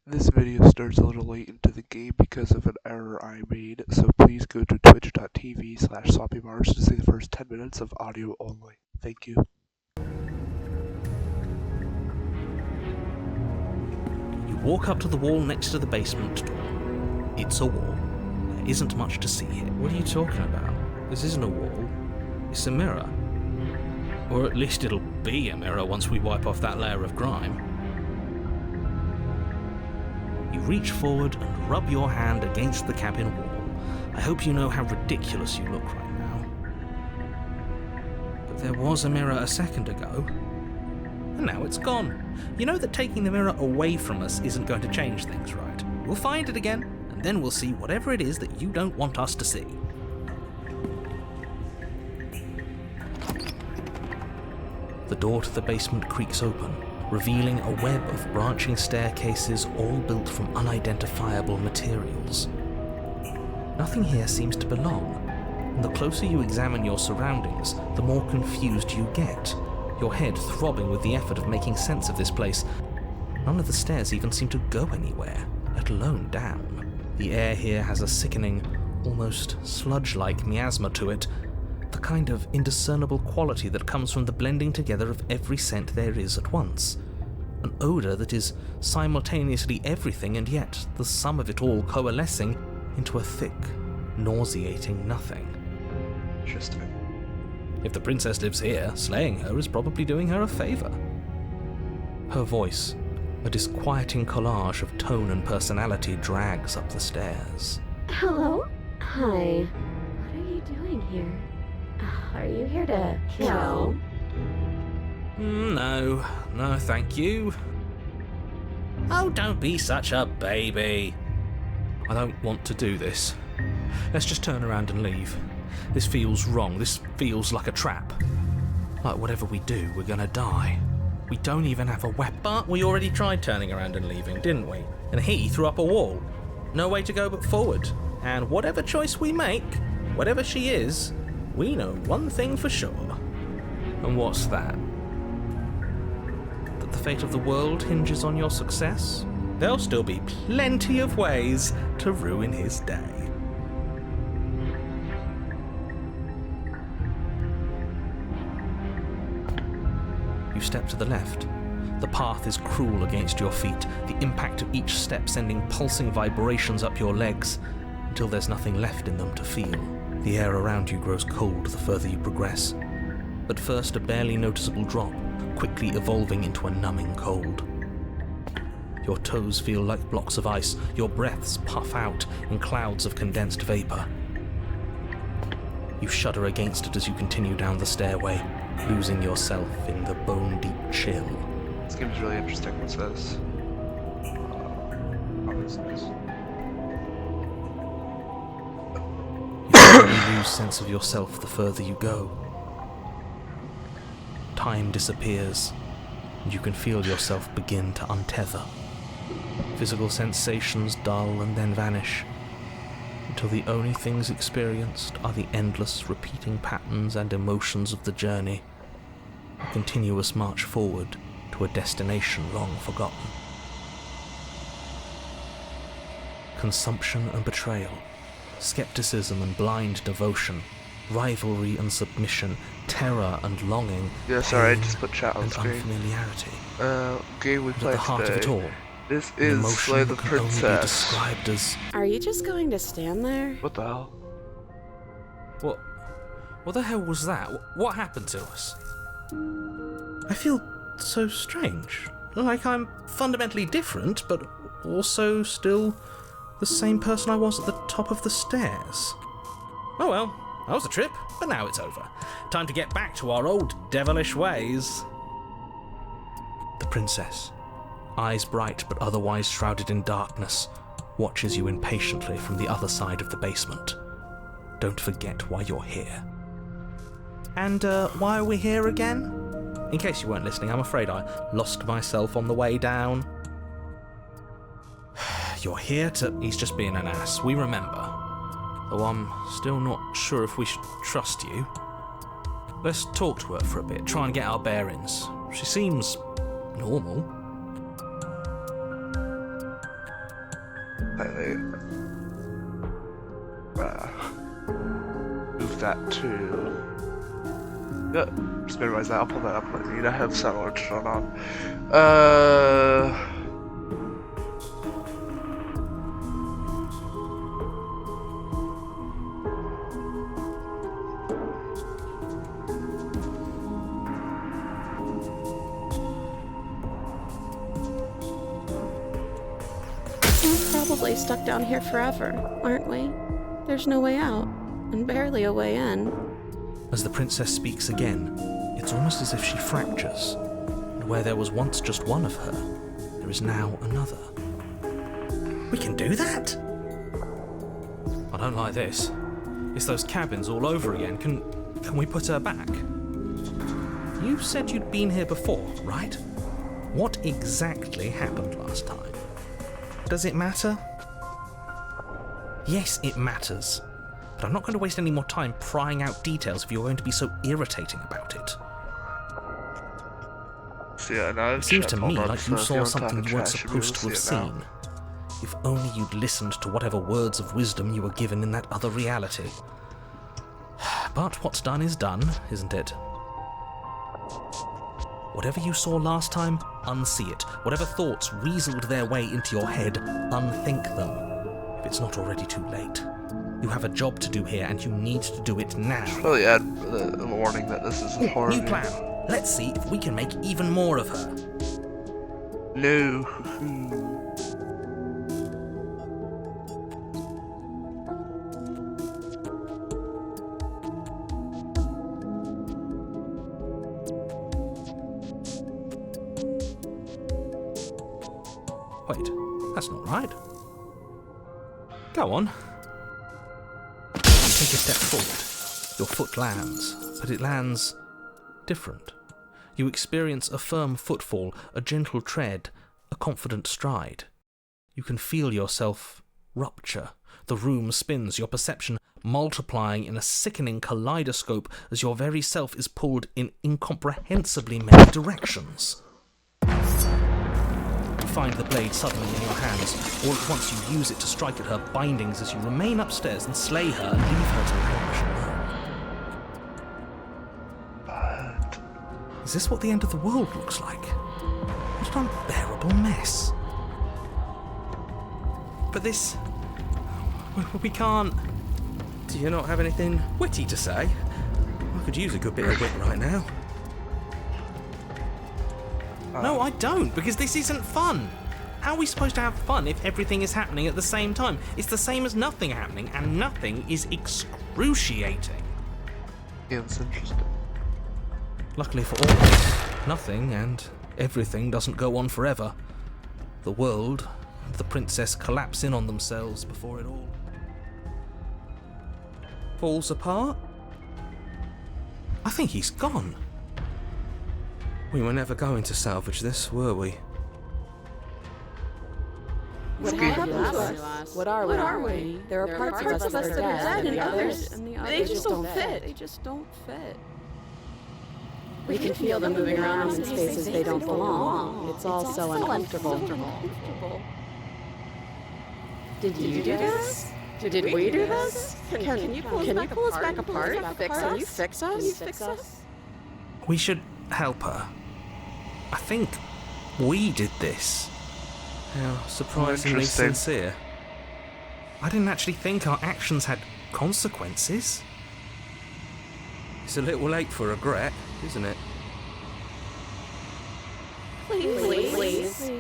This video starts a little late into the game because of an error I made, so please go to twitch.tv/sloppymars to see the first 10 minutes of audio only. Thank you. You walk up to the wall next to the basement door. It's a wall. There isn't much to see here. What are you talking about? This isn't a wall. It's a mirror. Or at least it'll be a mirror once we wipe off that layer of grime. You reach forward and rub your hand against the cabin wall. I hope you know how ridiculous you look right now. But there was a mirror a second ago, and now it's gone. You know that taking the mirror away from us isn't going to change things, right? We'll find it again, and then we'll see whatever it is that you don't want us to see. The door to the basement creaks open, revealing a web of branching staircases all built from unidentifiable materials. Nothing here seems to belong, and the closer you examine your surroundings, the more confused you get, your head throbbing with the effort of making sense of this place. None of the stairs even seem to go anywhere, let alone down. The air here has a sickening, almost sludge-like miasma to it, the kind of indiscernible quality that comes from the blending together of every scent there is at once. An odour that is simultaneously everything and yet the sum of it all coalescing into a thick, nauseating nothing. Interesting. If the princess lives here, slaying her is probably doing her a favour. Her voice, a disquieting collage of tone and personality, drags up the stairs. Hello? Hi. What are you doing here? Are you here to kill? No, thank you. Oh, don't be such a baby. I don't want to do this. Let's just turn around and leave. This feels wrong. This feels like a trap. Like whatever we do, we're gonna die. We don't even have a weapon. But we already tried turning around and leaving, didn't we? And he threw up a wall. No way to go but forward. And whatever choice we make, whatever she is, we know one thing for sure. And what's that? That the fate of the world hinges on your success? There'll still be plenty of ways to ruin his day. You step to the left. The path is cruel against your feet, the impact of each step sending pulsing vibrations up your legs, until there's nothing left in them to feel. The air around you grows cold the further you progress. At first a barely noticeable drop, quickly evolving into a numbing cold. Your toes feel like blocks of ice, your breaths puff out in clouds of condensed vapour. You shudder against it as you continue down the stairway, losing yourself in the bone-deep chill. This game's really interesting. What's this? Oh, this is... You lose sense of yourself the further you go. Time disappears, and you can feel yourself begin to untether. Physical sensations dull and then vanish, until the only things experienced are the endless repeating patterns and emotions of the journey, a continuous march forward to a destination long forgotten. Consumption and betrayal, skepticism and blind devotion, rivalry and submission, terror and longing, Yeah, sorry, I pain just put chat on and screen. unfamiliarity. Game we But at played the heart today. of it all, This an is emotion Slay the that can only be Princess. described as... Are you just going to stand there? What the hell? What the hell was that? What happened to us? I feel so strange. Like I'm fundamentally different, but also still the same person I was at the top of the stairs. Oh well, that was a trip, but now it's over. Time to get back to our old devilish ways. The princess, eyes bright but otherwise shrouded in darkness, watches you impatiently from the other side of the basement. Don't forget why you're here. And why are we here again? In case you weren't listening, I'm afraid I lost myself on the way down. You're here to... He's just being an ass, we remember. Though I'm still not sure if we should trust you. Let's talk to her for a bit, try and get our bearings. She seems normal. Wait. Move that to... Yeah, just minimize that. I'll pull that up when I need. I have sound turned on. We're probably stuck down here forever, aren't we? There's no way out, and barely a way in. As the princess speaks again, it's almost as if she fractures, and where there was once just one of her, there is now another. We can do that? I don't like this. It's those cabins all over again. Can we put her back? You said you'd been here before, right? What exactly happened last time? Does it matter? Yes, it matters. But I'm not going to waste any more time prying out details if you're going to be so irritating about it. So yeah, now It seems to me like you saw something you weren't supposed to have seen. If only you'd listened to whatever words of wisdom you were given in that other reality. But what's done is done, isn't it? Whatever you saw last time, unsee it. Whatever thoughts weaseled their way into your head, unthink them. If it's not already too late. You have a job to do here, and you need to do it now. Probably add a warning that this is a horror New game. plan. Let's see if we can make even more of her. No. Wait, that's not right. Go on. You take a step forward. Your foot lands, but it lands different. You experience a firm footfall, a gentle tread, a confident stride. You can feel yourself rupture. The room spins, your perception multiplying in a sickening kaleidoscope as your very self is pulled in incomprehensibly many directions. You find the blade suddenly in your hands. All at once you use it to strike at her bindings as you remain upstairs and slay her and leave her to languish alone. Is this what the end of the world looks like? What an unbearable mess. But this... we can't... Do you not have anything witty to say? I could use a good bit of wit right now. No, I don't, because this isn't fun. How are we supposed to have fun if everything is happening at the same time? It's the same as nothing happening, and nothing is excruciating. Yeah, it's interesting. Luckily for all of us, nothing and everything doesn't go on forever. The world and the princess collapse in on themselves before it all falls apart. I think he's gone. We were never going to salvage this, were we? What happened to us? What are we? There are parts of us that are dead, and others, they just don't fit. They just don't fit. We can feel them moving around in spaces they don't belong. It's all so uncomfortable. Did you do this? Did we do this? Can you pull us back apart? Can you fix us? We should help her. I think we did this. How surprisingly Interesting. sincere. I didn't actually think our actions had consequences. It's a little late for regret, isn't it? Please.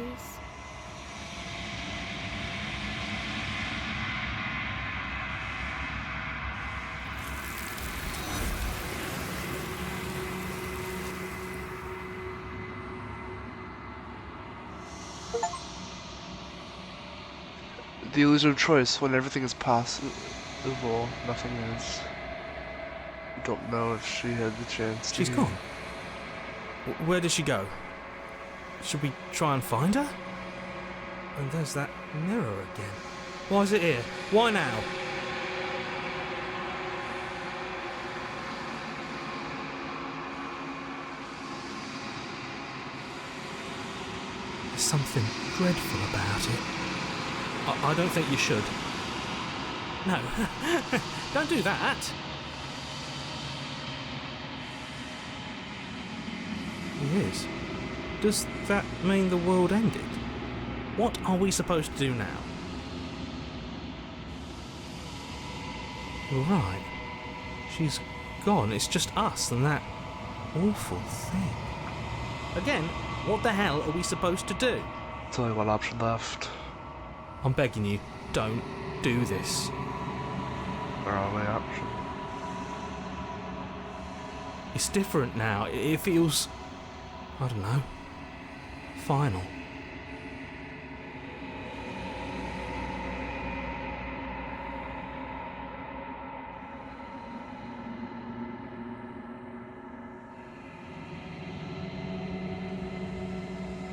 The illusion of choice, when everything is possible, nothing is. I don't know if she had the chance to. She's gone. Where did she go? Should we try and find her? And there's that mirror again. Why is it here? Why now? There's something dreadful about it. I don't think you should. No, don't do that. He is. Does that mean the world ended? What are we supposed to do now? Right. She's gone. It's just us and that awful thing. Again, what the hell are we supposed to do? There's only one option left. I'm begging you, don't do this. Our only option. It's different now. It feels, I don't know, final.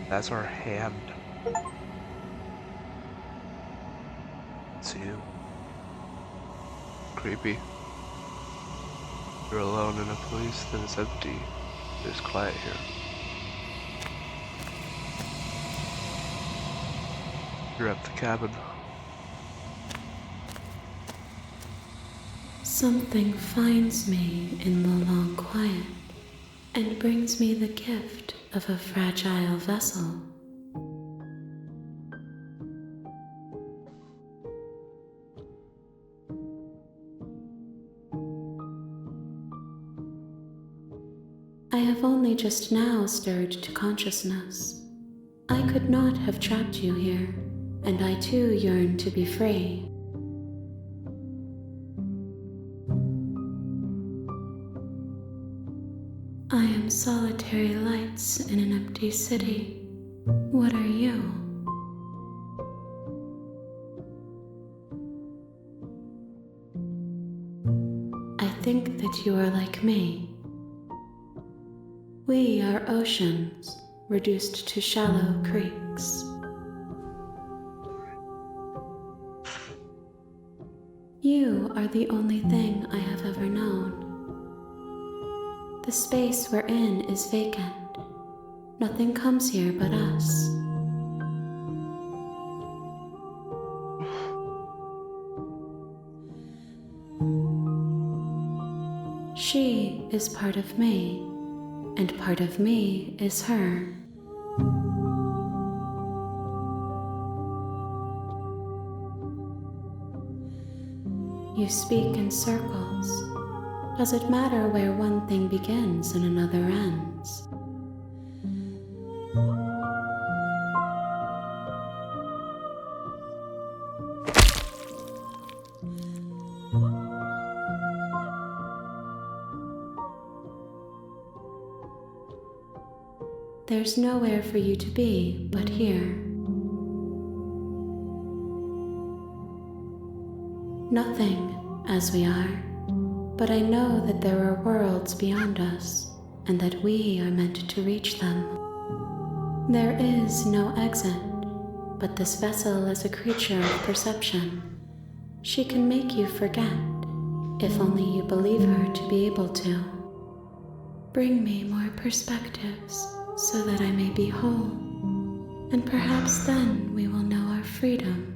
That's our hand. It's you. Creepy. You're alone in a place that is empty. There's quiet here. You're at the cabin. Something finds me in the long quiet and brings me the gift of a fragile vessel. I have only just now stirred to consciousness. I could not have trapped you here, and I too yearn to be free. I am solitary lights in an empty city. What are you? I think that you are like me. We are oceans, reduced to shallow creeks. You are the only thing I have ever known. The space we're in is vacant. Nothing comes here but us. She is part of me, and part of me is her. You speak in circles. Does it matter where one thing begins and another ends? There's nowhere for you to be but here. Nothing, as we are, but I know that there are worlds beyond us, and that we are meant to reach them. There is no exit, but this vessel is a creature of perception. She can make you forget, if only you believe her to be able to. Bring me more perspectives, so that I may be whole, and perhaps then we will know our freedom.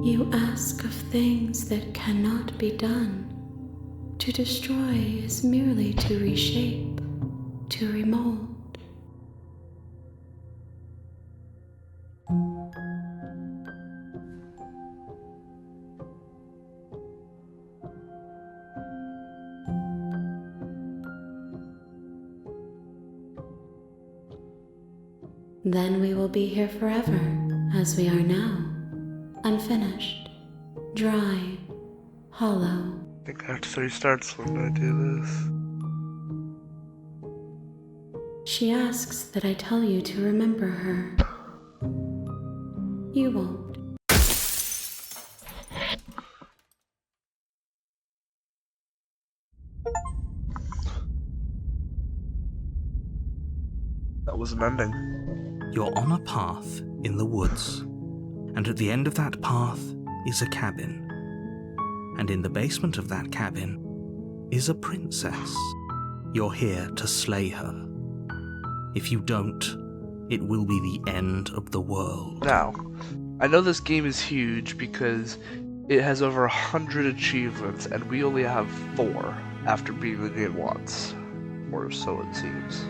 You ask of things that cannot be done. To destroy is merely to reshape, to remold. Then we will be here forever, as we are now. Unfinished, dry, hollow. I think Act 3 starts when I do this. She asks that I tell you to remember her. You won't. That was an ending. You're on a path in the woods, and at the end of that path is a cabin. And in the basement of that cabin is a princess. You're here to slay her. If you don't, it will be the end of the world. Now, I know this game is huge because it has over 100 achievements, and we only have 4 after beating the game once. Or so it seems.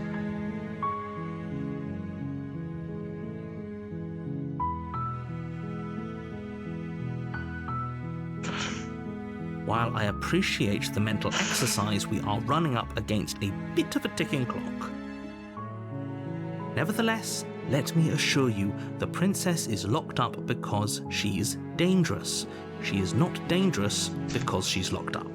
While I appreciate the mental exercise, we are running up against a bit of a ticking clock. Nevertheless, let me assure you, the princess is locked up because she's dangerous. She is not dangerous because she's locked up.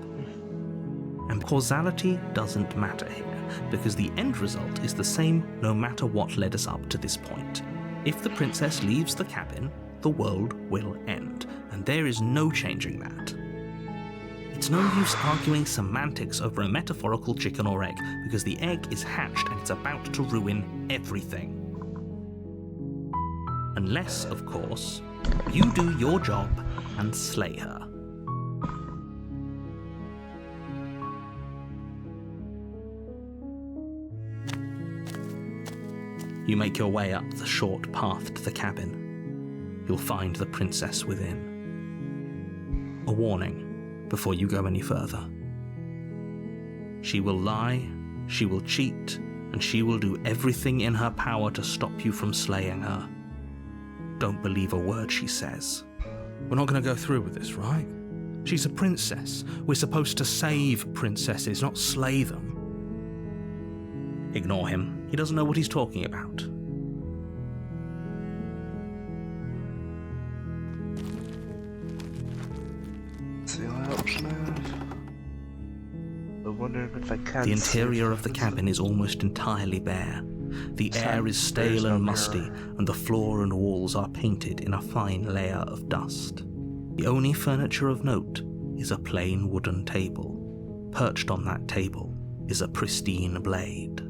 And causality doesn't matter here, because the end result is the same no matter what led us up to this point. If the princess leaves the cabin, the world will end, and there is no changing that. It's no use arguing semantics over a metaphorical chicken or egg, because the egg is hatched and it's about to ruin everything. Unless, of course, you do your job and slay her. You make your way up the short path to the cabin. You'll find the princess within. A warning before you go any further. She will lie, she will cheat, and she will do everything in her power to stop you from slaying her. Don't believe a word she says. We're not going to go through with this, right? She's a princess. We're supposed to save princesses, not slay them. Ignore him. He doesn't know what he's talking about. See what option I have? I wonder if I can. The interior of the cabin is almost entirely bare. The air is stale and musty, and the floor and walls are painted in a fine layer of dust. The only furniture of note is a plain wooden table. Perched on that table is a pristine blade.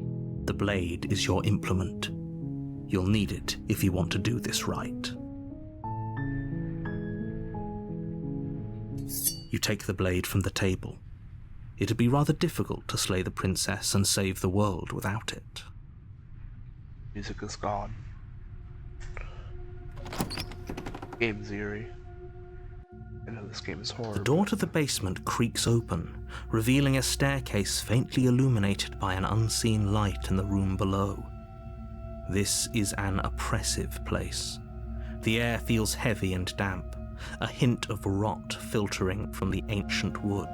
The blade is your implement. You'll need it if you want to do this right. You take the blade from the table. It'd be rather difficult to slay the princess and save the world without it. Music is gone. Game's eerie. I know this game is horrible. The door to the basement creaks open, revealing a staircase faintly illuminated by an unseen light in the room below. This is an oppressive place. The air feels heavy and damp, a hint of rot filtering from the ancient wood.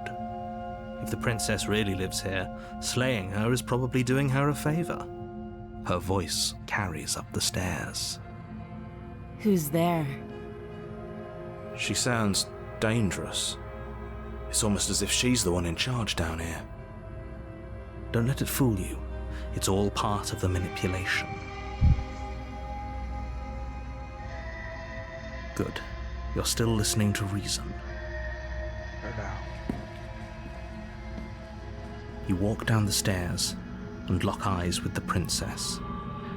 If the princess really lives here, slaying her is probably doing her a favor. Her voice carries up the stairs. Who's there? She sounds dangerous. It's almost as if she's the one in charge down here. Don't let it fool you. It's all part of the manipulation. Good. You're still listening to reason. For now. You walk down the stairs and lock eyes with the princess.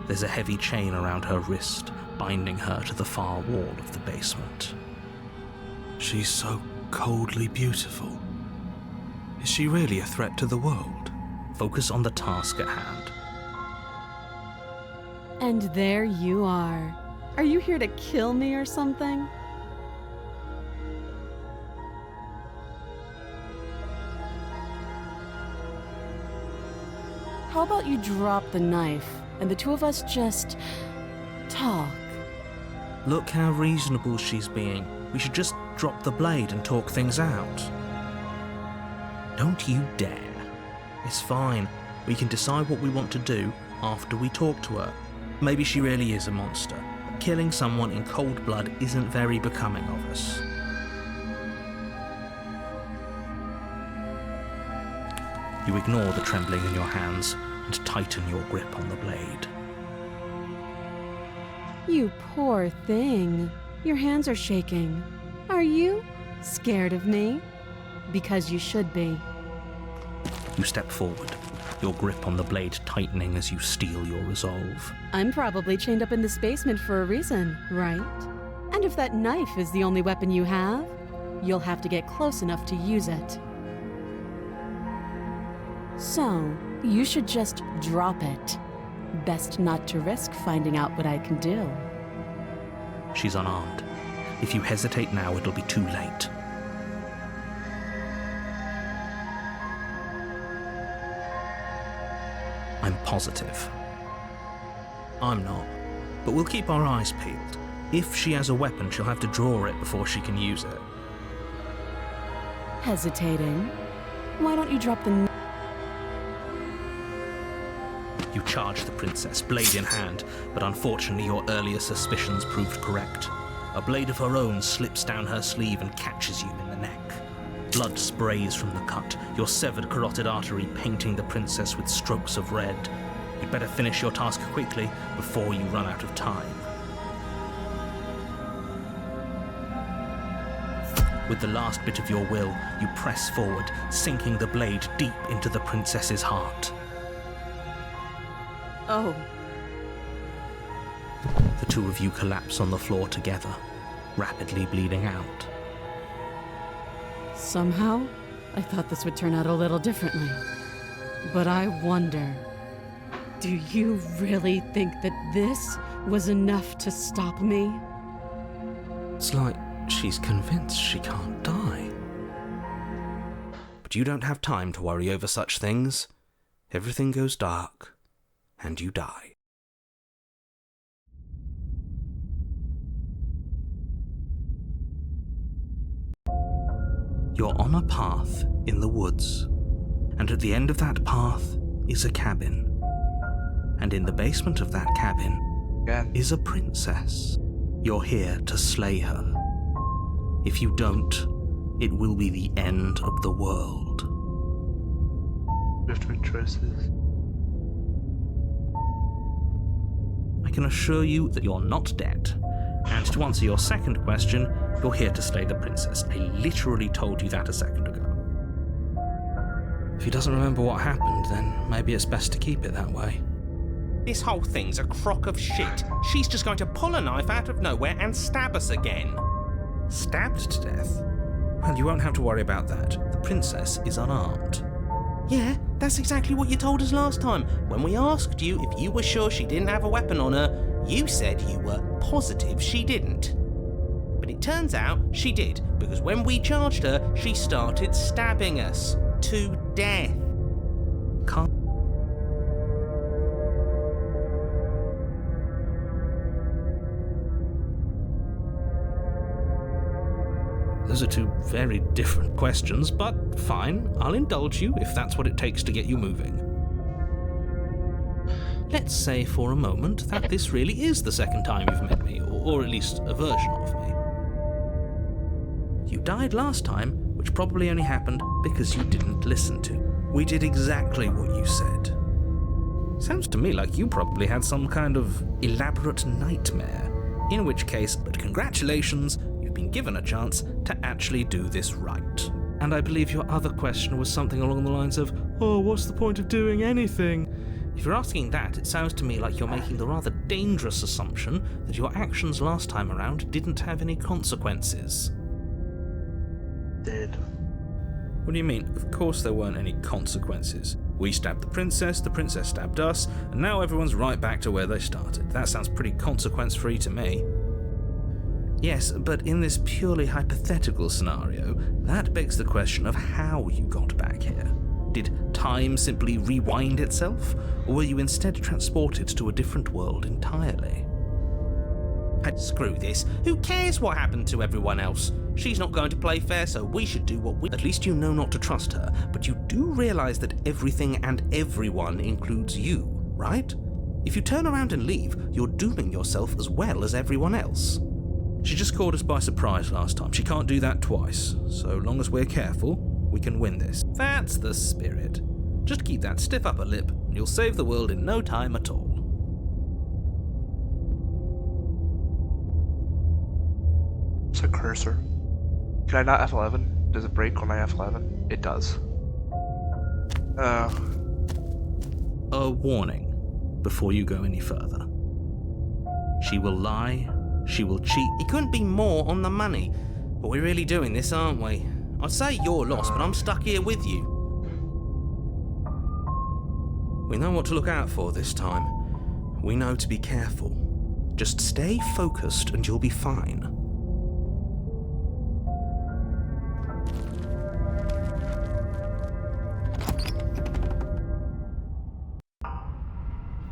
There's a heavy chain around her wrist, binding her to the far wall of the basement. She's so coldly beautiful. Is she really a threat to the world? Focus on the task at hand. And there you are. Are you here to kill me or something? How about you drop the knife and the two of us just talk? Look how reasonable she's being. We should just drop the blade and talk things out. Don't you dare. It's fine. We can decide what we want to do after we talk to her. Maybe she really is a monster. But killing someone in cold blood isn't very becoming of us. You ignore the trembling in your hands and tighten your grip on the blade. You poor thing. Your hands are shaking. Are you scared of me? Because you should be. You step forward, your grip on the blade tightening as you steel your resolve. I'm probably chained up in this basement for a reason, right? And if that knife is the only weapon you have, you'll have to get close enough to use it. So, you should just drop it. Best not to risk finding out what I can do. She's unarmed. If you hesitate now, it'll be too late. I'm positive. I'm not. But we'll keep our eyes peeled. If she has a weapon, she'll have to draw it before she can use it. Hesitating? Why don't you drop the... You charge the princess, blade in hand, but unfortunately your earlier suspicions proved correct. A blade of her own slips down her sleeve and catches you in the neck. Blood sprays from the cut, your severed carotid artery painting the princess with strokes of red. You'd better finish your task quickly before you run out of time. With the last bit of your will, you press forward, sinking the blade deep into the princess's heart. Oh. The two of you collapse on the floor together, rapidly bleeding out. Somehow, I thought this would turn out a little differently. But I wonder, do you really think that this was enough to stop me? It's like she's convinced she can't die. But you don't have time to worry over such things. Everything goes dark, and you die. You're on a path in the woods, and at the end of that path is a cabin. And in the basement of that cabin is a princess. You're here to slay her. If you don't, it will be the end of the world. We have to make choices. I can assure you that you're not dead. And to answer your second question, you're here to slay the princess. I literally told you that a second ago. If he doesn't remember what happened, then maybe it's best to keep it that way. This whole thing's a crock of shit. She's just going to pull a knife out of nowhere and stab us again. Stabbed to death? Well, you won't have to worry about that. The princess is unarmed. Yeah, that's exactly what you told us last time. When we asked you if you were sure she didn't have a weapon on her, you said you were positive she didn't. But it turns out she did, because when we charged her, she started stabbing us to death. Can't. Those are two very different questions, but fine, I'll indulge you if that's what it takes to get you moving. Let's say for a moment that this really is the second time you've met me, or at least a version of me. You died last time, which probably only happened because you didn't listen to. We did exactly what you said. Sounds to me like you probably had some kind of elaborate nightmare. In which case, but congratulations, you've been given a chance to actually do this right. And I believe your other question was something along the lines of, oh, what's the point of doing anything? If you're asking that, it sounds to me like you're making the rather dangerous assumption that your actions last time around didn't have any consequences. Did. What do you mean? Of course there weren't any consequences. We stabbed the princess stabbed us, and now everyone's right back to where they started. That sounds pretty consequence-free to me. Yes, but in this purely hypothetical scenario, that begs the question of how you got back here. Did time simply rewind itself, or were you instead transported to a different world entirely? Screw this. Who cares what happened to everyone else? She's not going to play fair, so we should do what we... At least you know not to trust her, but you do realize that everything and everyone includes you, right? If you turn around and leave, you're dooming yourself as well as everyone else. She just caught us by surprise last time. She can't do that twice. So long as we're careful, we can win this. That's the spirit. Just keep that stiff upper lip, and you'll save the world in no time at all. It's a cursor. Can I not F11? Does it break when I F11? It does. A warning before you go any further. She will lie, she will cheat. It couldn't be more on the money. But we're really doing this, aren't we? I'd say you're lost, but I'm stuck here with you. We know what to look out for this time. We know to be careful. Just stay focused and you'll be fine.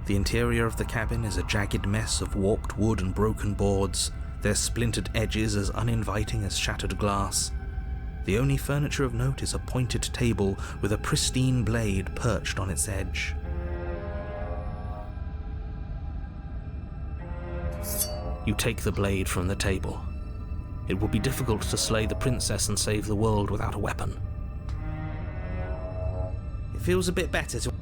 The interior of the cabin is a jagged mess of warped wood and broken boards, their splintered edges as uninviting as shattered glass. The only furniture of note is a pointed table with a pristine blade perched on its edge. You take the blade from the table. It would be difficult to slay the princess and save the world without a weapon. It feels a bit better to...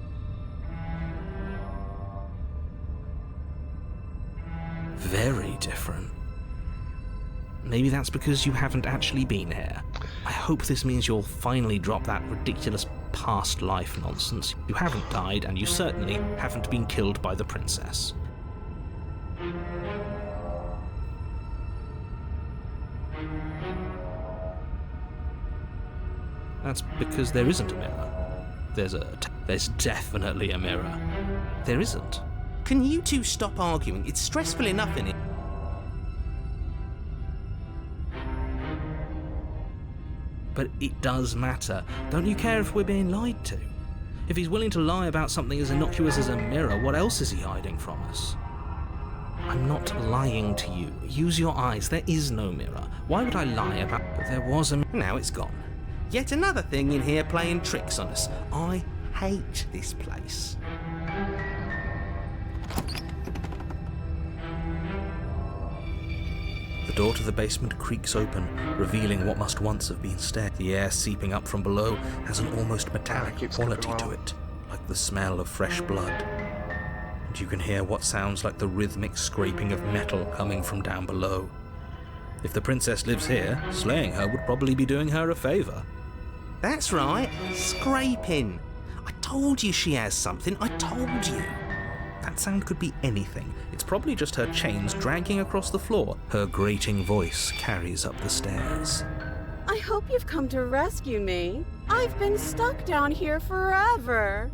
Very different. Maybe that's because you haven't actually been here. I hope this means you'll finally drop that ridiculous past life nonsense. You haven't died, and you certainly haven't been killed by the princess. That's because there isn't a mirror. There's definitely a mirror. There isn't. Can you two stop arguing? It's stressful enough, innit? But it does matter. Don't you care if we're being lied to? If he's willing to lie about something as innocuous as a mirror, what else is he hiding from us? I'm not lying to you. Use your eyes. There is no mirror. Why would I lie about... But there was a... Now it's gone. Yet another thing in here playing tricks on us. I hate this place. The door to the basement creaks open, revealing what must once have been stairs. The air seeping up from below has an almost metallic quality to it, like the smell of fresh blood. And you can hear what sounds like the rhythmic scraping of metal coming from down below. If the princess lives here, slaying her would probably be doing her a favour. That's right, scraping. I told you she has something, I told you. That sound could be anything. It's probably just her chains dragging across the floor. Her grating voice carries up the stairs. I hope you've come to rescue me. I've been stuck down here forever.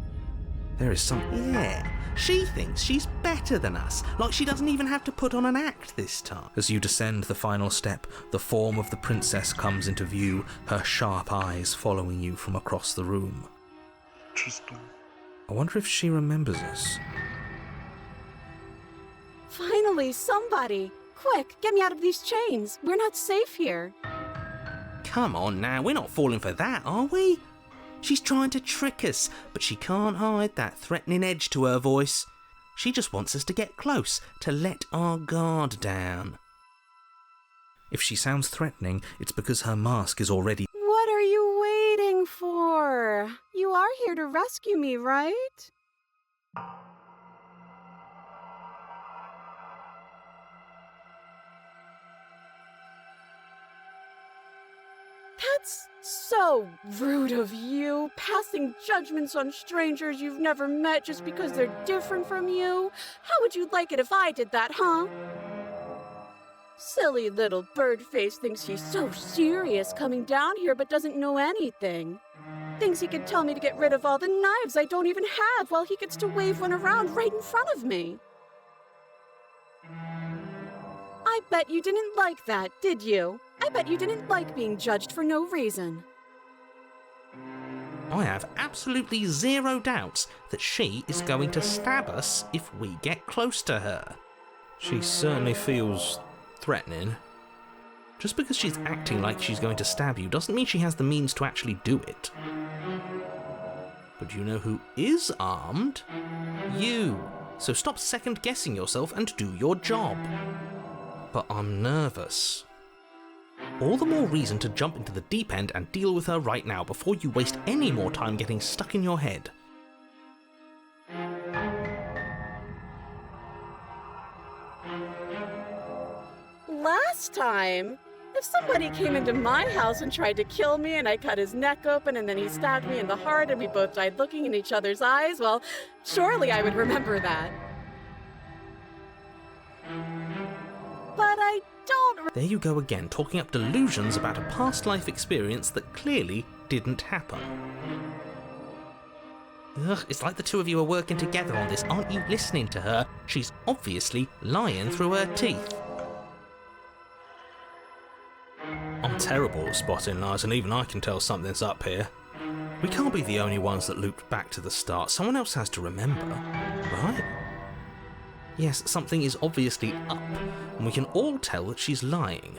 There is something... Yeah, she thinks she's better than us, like she doesn't even have to put on an act this time. As you descend the final step, the form of the princess comes into view, her sharp eyes following you from across the room. Interesting. I wonder if she remembers us. Finally, somebody! Quick, get me out of these chains. We're not safe here. Come on now, we're not falling for that, are we? She's trying to trick us, but she can't hide that threatening edge to her voice. She just wants us to get close, to let our guard down. If she sounds threatening, it's because her mask is already... What are you waiting for? You are here to rescue me, right? That's so rude of you, passing judgments on strangers you've never met just because they're different from you. How would you like it if I did that, huh? Silly little birdface thinks he's so serious coming down here but doesn't know anything. Thinks he could tell me to get rid of all the knives I don't even have while he gets to wave one around right in front of me. I bet you didn't like that, did you? I bet you didn't like being judged for no reason. I have absolutely zero doubts that she is going to stab us if we get close to her. She certainly feels threatening. Just because she's acting like she's going to stab you doesn't mean she has the means to actually do it. But you know who is armed? You. So stop second-guessing yourself and do your job. But I'm nervous. All the more reason to jump into the deep end and deal with her right now before you waste any more time getting stuck in your head. Last time, if somebody came into my house and tried to kill me and I cut his neck open and then he stabbed me in the heart and we both died looking in each other's eyes, well, surely I would remember that. But I don't. There you go again, talking up delusions about a past life experience that clearly didn't happen. Ugh, it's like the two of you are working together on this. Aren't you listening to her? She's obviously lying through her teeth. I'm terrible at spotting lies, and even I can tell something's up here. We can't be the only ones that looped back to the start. Someone else has to remember, right? Yes, something is obviously up, and we can all tell that she's lying.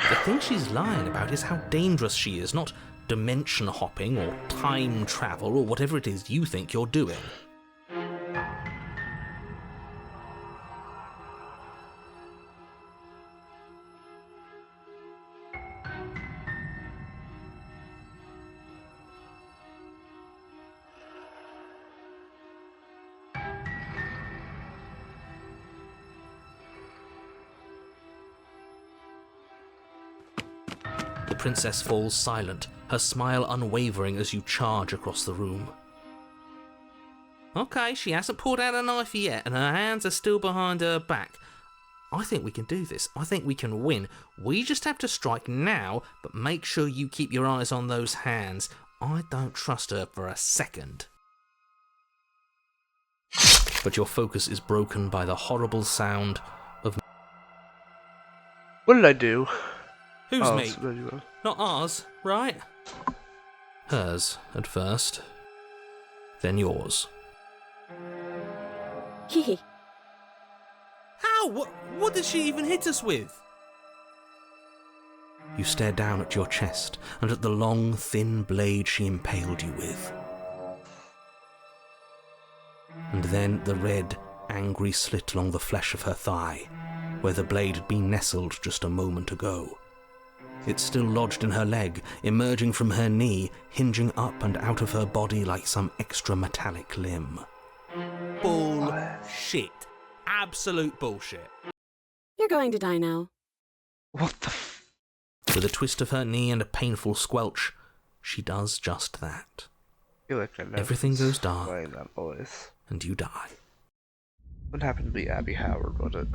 The thing she's lying about is how dangerous she is, not dimension hopping or time travel or whatever it is you think you're doing. The princess falls silent, her smile unwavering as you charge across the room. Okay, she hasn't pulled out a knife yet, and her hands are still behind her back. I think we can do this. I think we can win. We just have to strike now, but make sure you keep your eyes on those hands. I don't trust her for a second. But your focus is broken by the horrible sound of... What did I do? Who's Oh, me? so- Not ours, right? Hers, at first. Then yours. Hee. How? What did she even hit us with? You stare down at your chest and at the long, thin blade she impaled you with. And then the red, angry slit along the flesh of her thigh, where the blade had been nestled just a moment ago. It's still lodged in her leg, emerging from her knee, hinging up and out of her body like some extra metallic limb. Bullshit. Absolute bullshit. You're going to die now. What the With a twist of her knee and a painful squelch, she does just that. I feel like I know Everything who's goes dark. playing that voice. And you die. What happened to be Abby Howard, was it?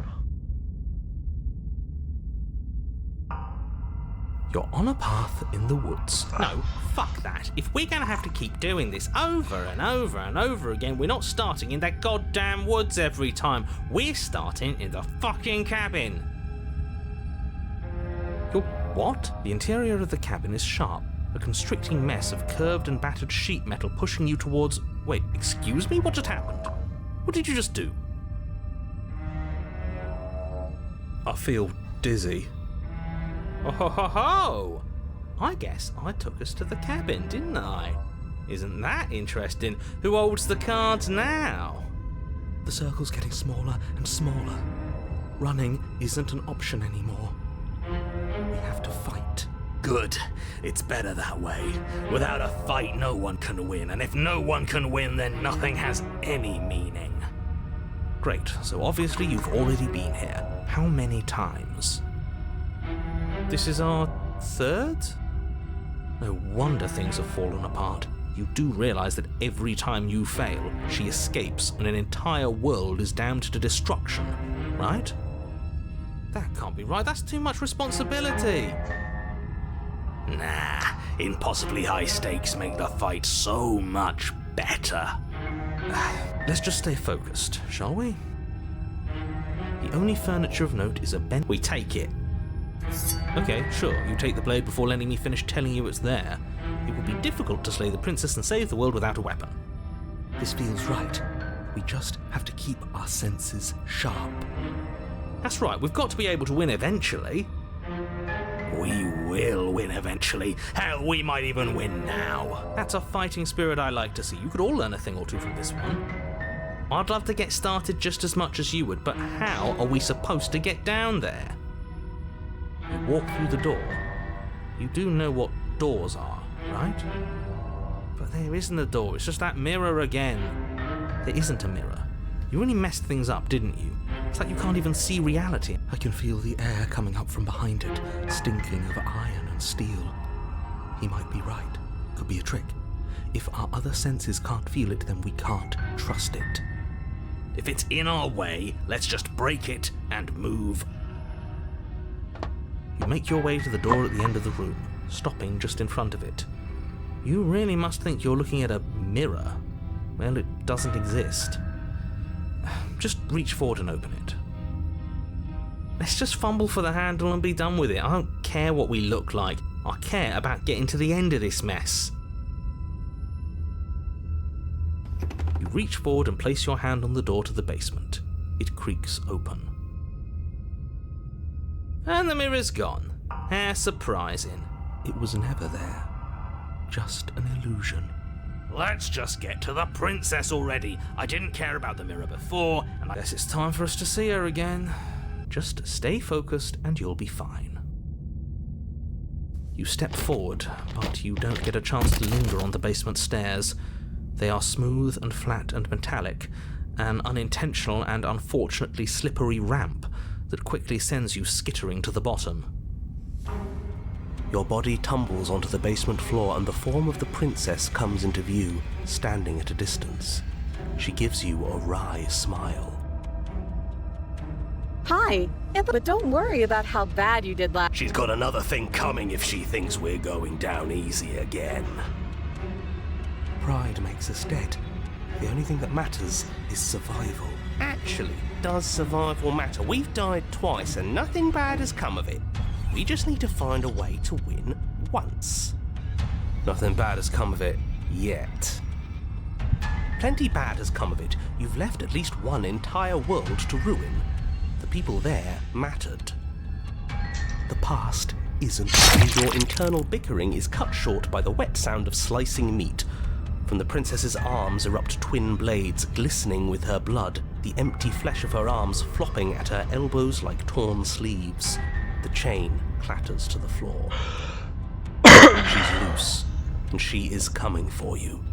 You're on a path in the woods. No, fuck that. If we're gonna have to keep doing this over and over and over again, we're not starting in that goddamn woods every time. We're starting in the fucking cabin. You're what? The interior of the cabin is sharp, a constricting mess of curved and battered sheet metal pushing you towards... Wait, excuse me? What just happened? What did you just do? I feel dizzy. Oh ho ho ho! I guess I took us to the cabin, didn't I? Isn't that interesting? Who holds the cards now? The circle's getting smaller and smaller. Running isn't an option anymore. We have to fight. Good. It's better that way. Without a fight, no one can win, and if no one can win, then nothing has any meaning. Great, so obviously you've already been here. How many times? This is our third? No wonder things have fallen apart. You do realise that every time you fail, she escapes and an entire world is damned to destruction, right? That can't be right. That's too much responsibility. Nah, impossibly high stakes make the fight so much better. Let's just stay focused, shall we? The only furniture of note is a bench. We take it. Okay, sure, you take the blade before letting me finish telling you it's there. It would be difficult to slay the princess and save the world without a weapon. This feels right. We just have to keep our senses sharp. That's right, we've got to be able to win eventually. We will win eventually. Hell, we might even win now. That's a fighting spirit I like to see. You could all learn a thing or two from this one. I'd love to get started just as much as you would, but how are we supposed to get down there? You walk through the door. You do know what doors are, right? But there isn't a door, it's just that mirror again. There isn't a mirror. You really messed things up, didn't you? It's like you can't even see reality. I can feel the air coming up from behind it, stinking of iron and steel. He might be right. Could be a trick. If our other senses can't feel it, then we can't trust it. If it's in our way, let's just break it and move You make your way to the door at the end of the room, stopping just in front of it. You really must think you're looking at a mirror. Well, it doesn't exist. Just reach forward and open it. Let's just fumble for the handle and be done with it. I don't care what we look like. I care about getting to the end of this mess. You reach forward and place your hand on the door to the basement. It creaks open. And the mirror's gone. How surprising. It was never there. Just an illusion. Let's just get to the princess already. I didn't care about the mirror before, and I Guess it's time for us to see her again. Just stay focused and you'll be fine. You step forward, but you don't get a chance to linger on the basement stairs. They are smooth and flat and metallic, an unintentional and unfortunately slippery ramp that quickly sends you skittering to the bottom. Your body tumbles onto the basement floor and the form of the princess comes into view, standing at a distance. She gives you a wry smile. Hi, but don't worry about how bad you did last. She's got another thing coming if she thinks we're going down easy again. Pride makes us dead. The only thing that matters is survival. Actually, does survival matter? We've died twice and nothing bad has come of it. We just need to find a way to win once. Nothing bad has come of it yet. Plenty bad has come of it. You've left at least one entire world to ruin. The people there mattered. The past isn't, and your internal bickering is cut short by the wet sound of slicing meat. From the princess's arms erupt twin blades glistening with her blood, the empty flesh of her arms flopping at her elbows like torn sleeves. The chain clatters to the floor. She's loose, and she is coming for you.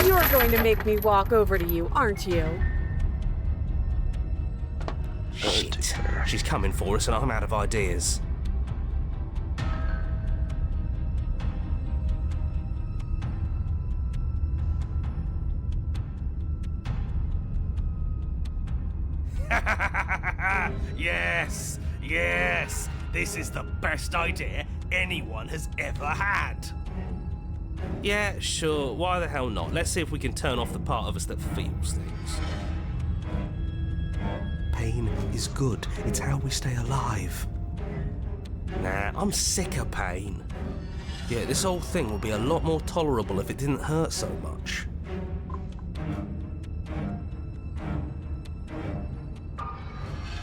You're going to make me walk over to you, aren't you? Shit. She's coming for us and I'm out of ideas. Yes, yes, this is the best idea anyone has ever had. Yeah, sure, why the hell not? Let's see if we can turn off the part of us that feels things. Pain is good. It's how we stay alive. Nah, I'm sick of pain. Yeah, this whole thing would be a lot more tolerable if it didn't hurt so much.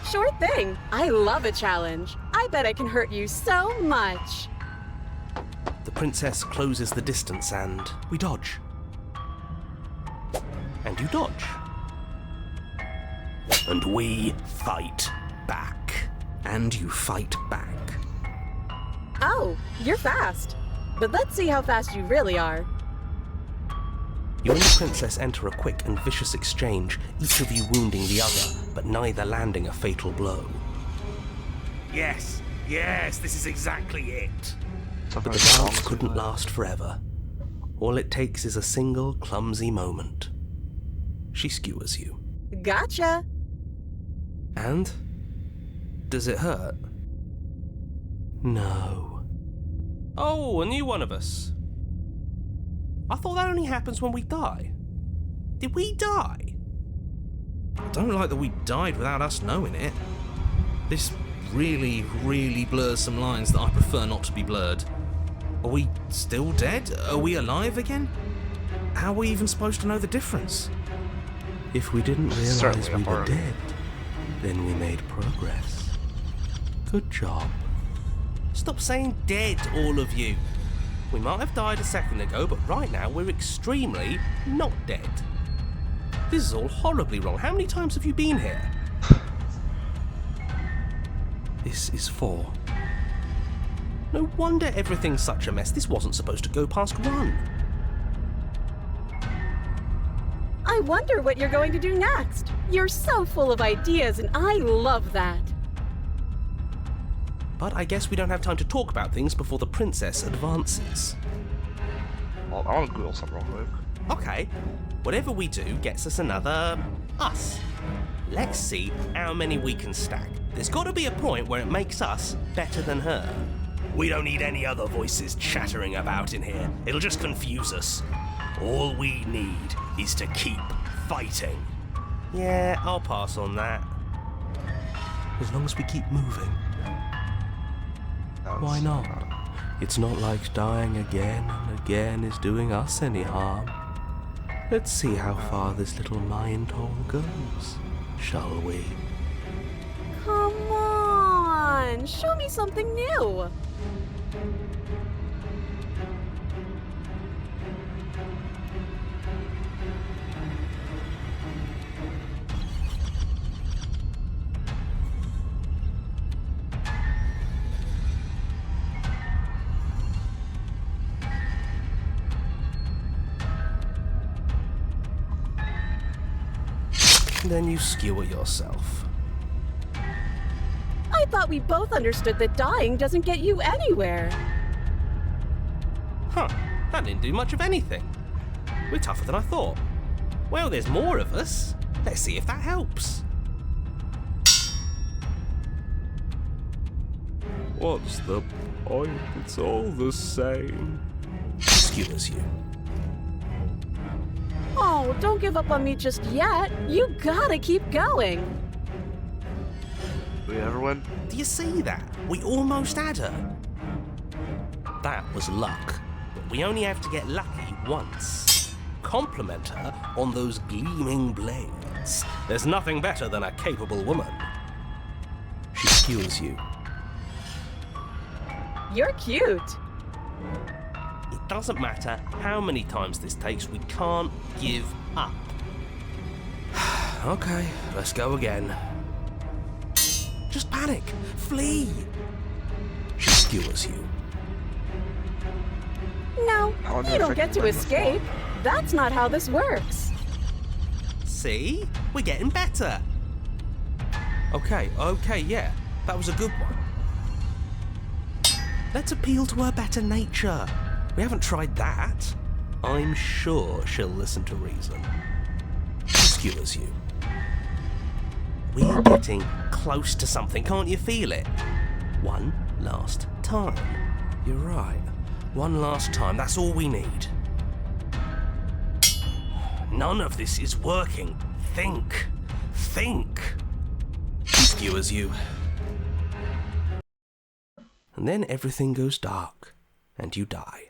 Sure thing. I love a challenge. I bet I can hurt you so much. The princess closes the distance and we dodge. And you dodge. And we fight back. And you fight back. Oh, you're fast. But let's see how fast you really are. You and the princess enter a quick and vicious exchange, each of you wounding the other, but neither landing a fatal blow. Yes, yes, this is exactly it. But the dance couldn't last forever. All it takes is a single clumsy moment. She skewers you. Gotcha. And? Does it hurt? No. Oh, a new one of us. I thought that only happens when we die. Did we die? I don't like that we died without us knowing it. This really, really blurs some lines that I prefer not to be blurred. Are we still dead? Are we alive again? How are we even supposed to know the difference? If we didn't realize we were dead, then we made progress. Good job. Stop saying dead, all of you. We might have died a second ago, but right now we're extremely not dead. This is all horribly wrong. How many times have you been here? This is 4. No wonder everything's such a mess. This wasn't supposed to go past 1. I wonder what you're going to do next. You're so full of ideas, and I love that. But I guess we don't have time to talk about things before the princess advances. Well, I want to Google something real quick. Okay, whatever we do gets us another us. Let's see how many we can stack. There's got to be a point where it makes us better than her. We don't need any other voices chattering about in here. It'll just confuse us. All we need is to keep fighting. Yeah, I'll pass on that. As long as we keep moving. Why not? It's not like dying again and again is doing us any harm. Let's see how far this little mind hole goes, shall we? Come on, show me something new. Then you skewer yourself. I thought we both understood that dying doesn't get you anywhere. Huh, that didn't do much of anything. We're tougher than I thought. Well, there's more of us. Let's see if that helps. What's the point? It's all the same. Skewers you. Oh, don't give up on me just yet. You gotta keep going. Do we ever win? Do you see that? We almost had her. That was luck, but we only have to get lucky once. Compliment her on those gleaming blades. There's nothing better than a capable woman. She skewers you. You're cute. It doesn't matter how many times this takes, we can't give up. Okay, let's go again. Just panic. Flee. She skewers you. No, I wonder you if don't I get can to bring this escape. That's not how this works. See? We're getting better. Okay, yeah. That was a good one. Let's appeal to her better nature. We haven't tried that. I'm sure she'll listen to reason. She skewers you. We're getting close to something, can't you feel it? One last time. You're right. One last time, that's all we need. None of this is working. Think. She skewers you. And then everything goes dark, and you die.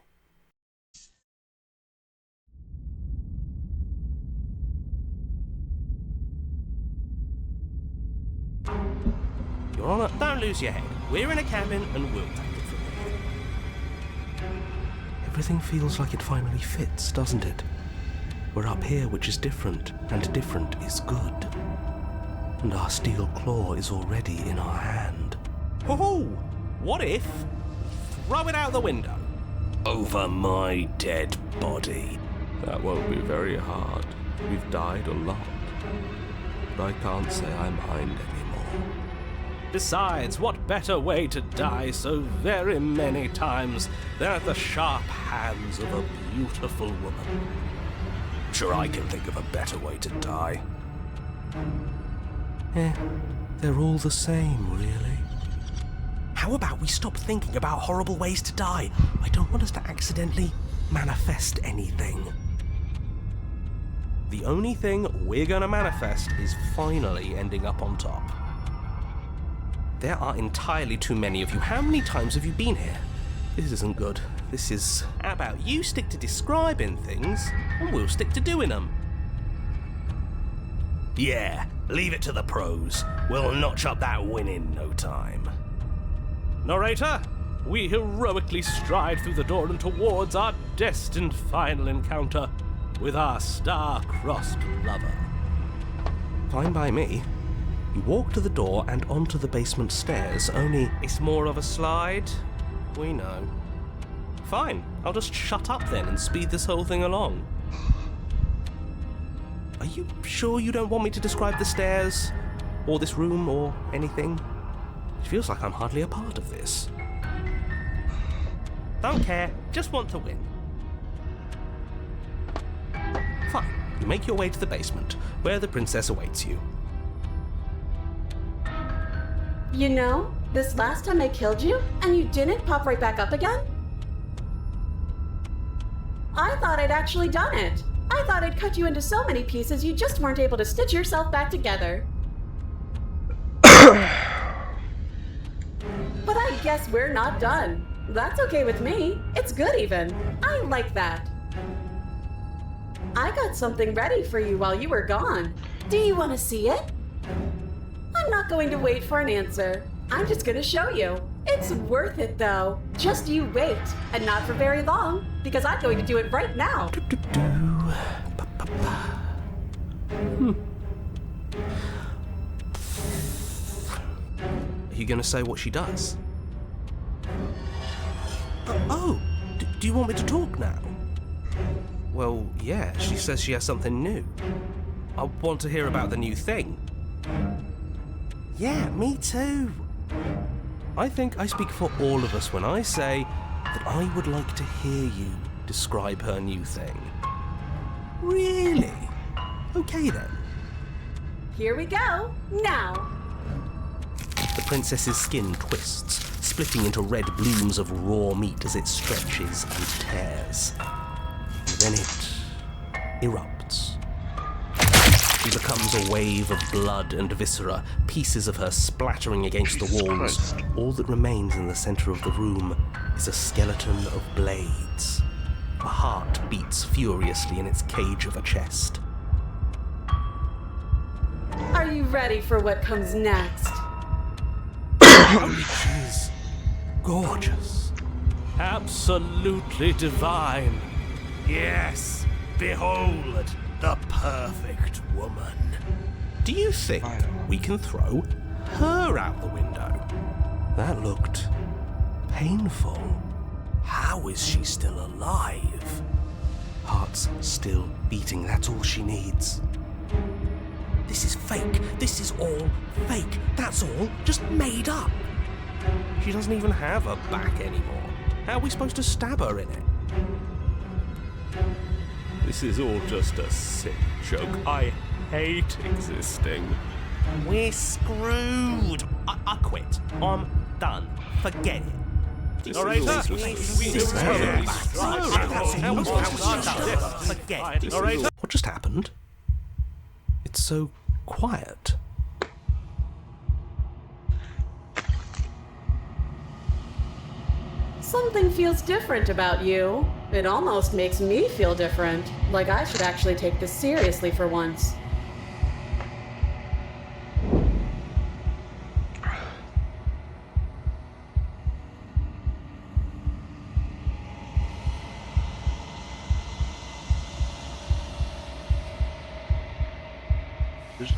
Your Honor, don't lose your head. We're in a cabin, and we'll take it from here. Everything feels like it finally fits, doesn't it? We're up here, which is different, and different is good. And our steel claw is already in our hand. Oh! What if? Throw it out the window. Over my dead body. That won't be very hard. We've died a lot. But I can't say I mind anymore. Besides, what better way to die so very many times than at the sharp hands of a beautiful woman? Sure, I can think of a better way to die. They're all the same, really. How about we stop thinking about horrible ways to die? I don't want us to accidentally manifest anything. The only thing we're gonna manifest is finally ending up on top. There are entirely too many of you. How many times have you been here? This isn't good. This is... How about you stick to describing things, and we'll stick to doing them? Yeah, leave it to the pros. We'll notch up that win in no time. Narrator, we heroically stride through the door and towards our destined final encounter with our star-crossed lover. Fine by me. You walk to the door and onto the basement stairs, only it's more of a slide. We know. Fine, I'll just shut up then and speed this whole thing along. Are you sure you don't want me to describe the stairs, or this room, or anything? It feels like I'm hardly a part of this. Don't care, just want to win. Fine, you make your way to the basement, where the princess awaits you. You know, this last time I killed you, and you didn't pop right back up again? I thought I'd actually done it. I thought I'd cut you into so many pieces you just weren't able to stitch yourself back together. But I guess we're not done. That's okay with me. It's good even. I like that. I got something ready for you while you were gone. Do you want to see it? I'm not going to wait for an answer. I'm just going to show you. It's worth it though. Just you wait. And not for very long, because I'm going to do it right now. Are you going to say what she does? Do you want me to talk now? Well, yeah, she says she has something new. I want to hear about the new thing. Yeah, me too. I think I speak for all of us when I say that I would like to hear you describe her new thing. Really? Okay then. Here we go. Now. The princess's skin twists, splitting into red blooms of raw meat as it stretches and tears. Then it erupts. She becomes a wave of blood and viscera, pieces of her splattering against the walls. Christ. All that remains in the center of the room is a skeleton of blades. A heart beats furiously in its cage of a chest. Are you ready for what comes next? She's gorgeous. Absolutely divine. Yes, behold, the perfect woman. Do you think we can throw her out the window? That looked painful. How is she still alive? Heart's still beating, that's all she needs. This is fake. This is all fake. That's all just made up. She doesn't even have a back anymore. How are we supposed to stab her in it? This is all just a sick joke. I hate existing. We're screwed. I quit. I'm done. Forget it. All right, What just happened? It's so quiet. Something feels different about you. It almost makes me feel different. Like I should actually take this seriously for once.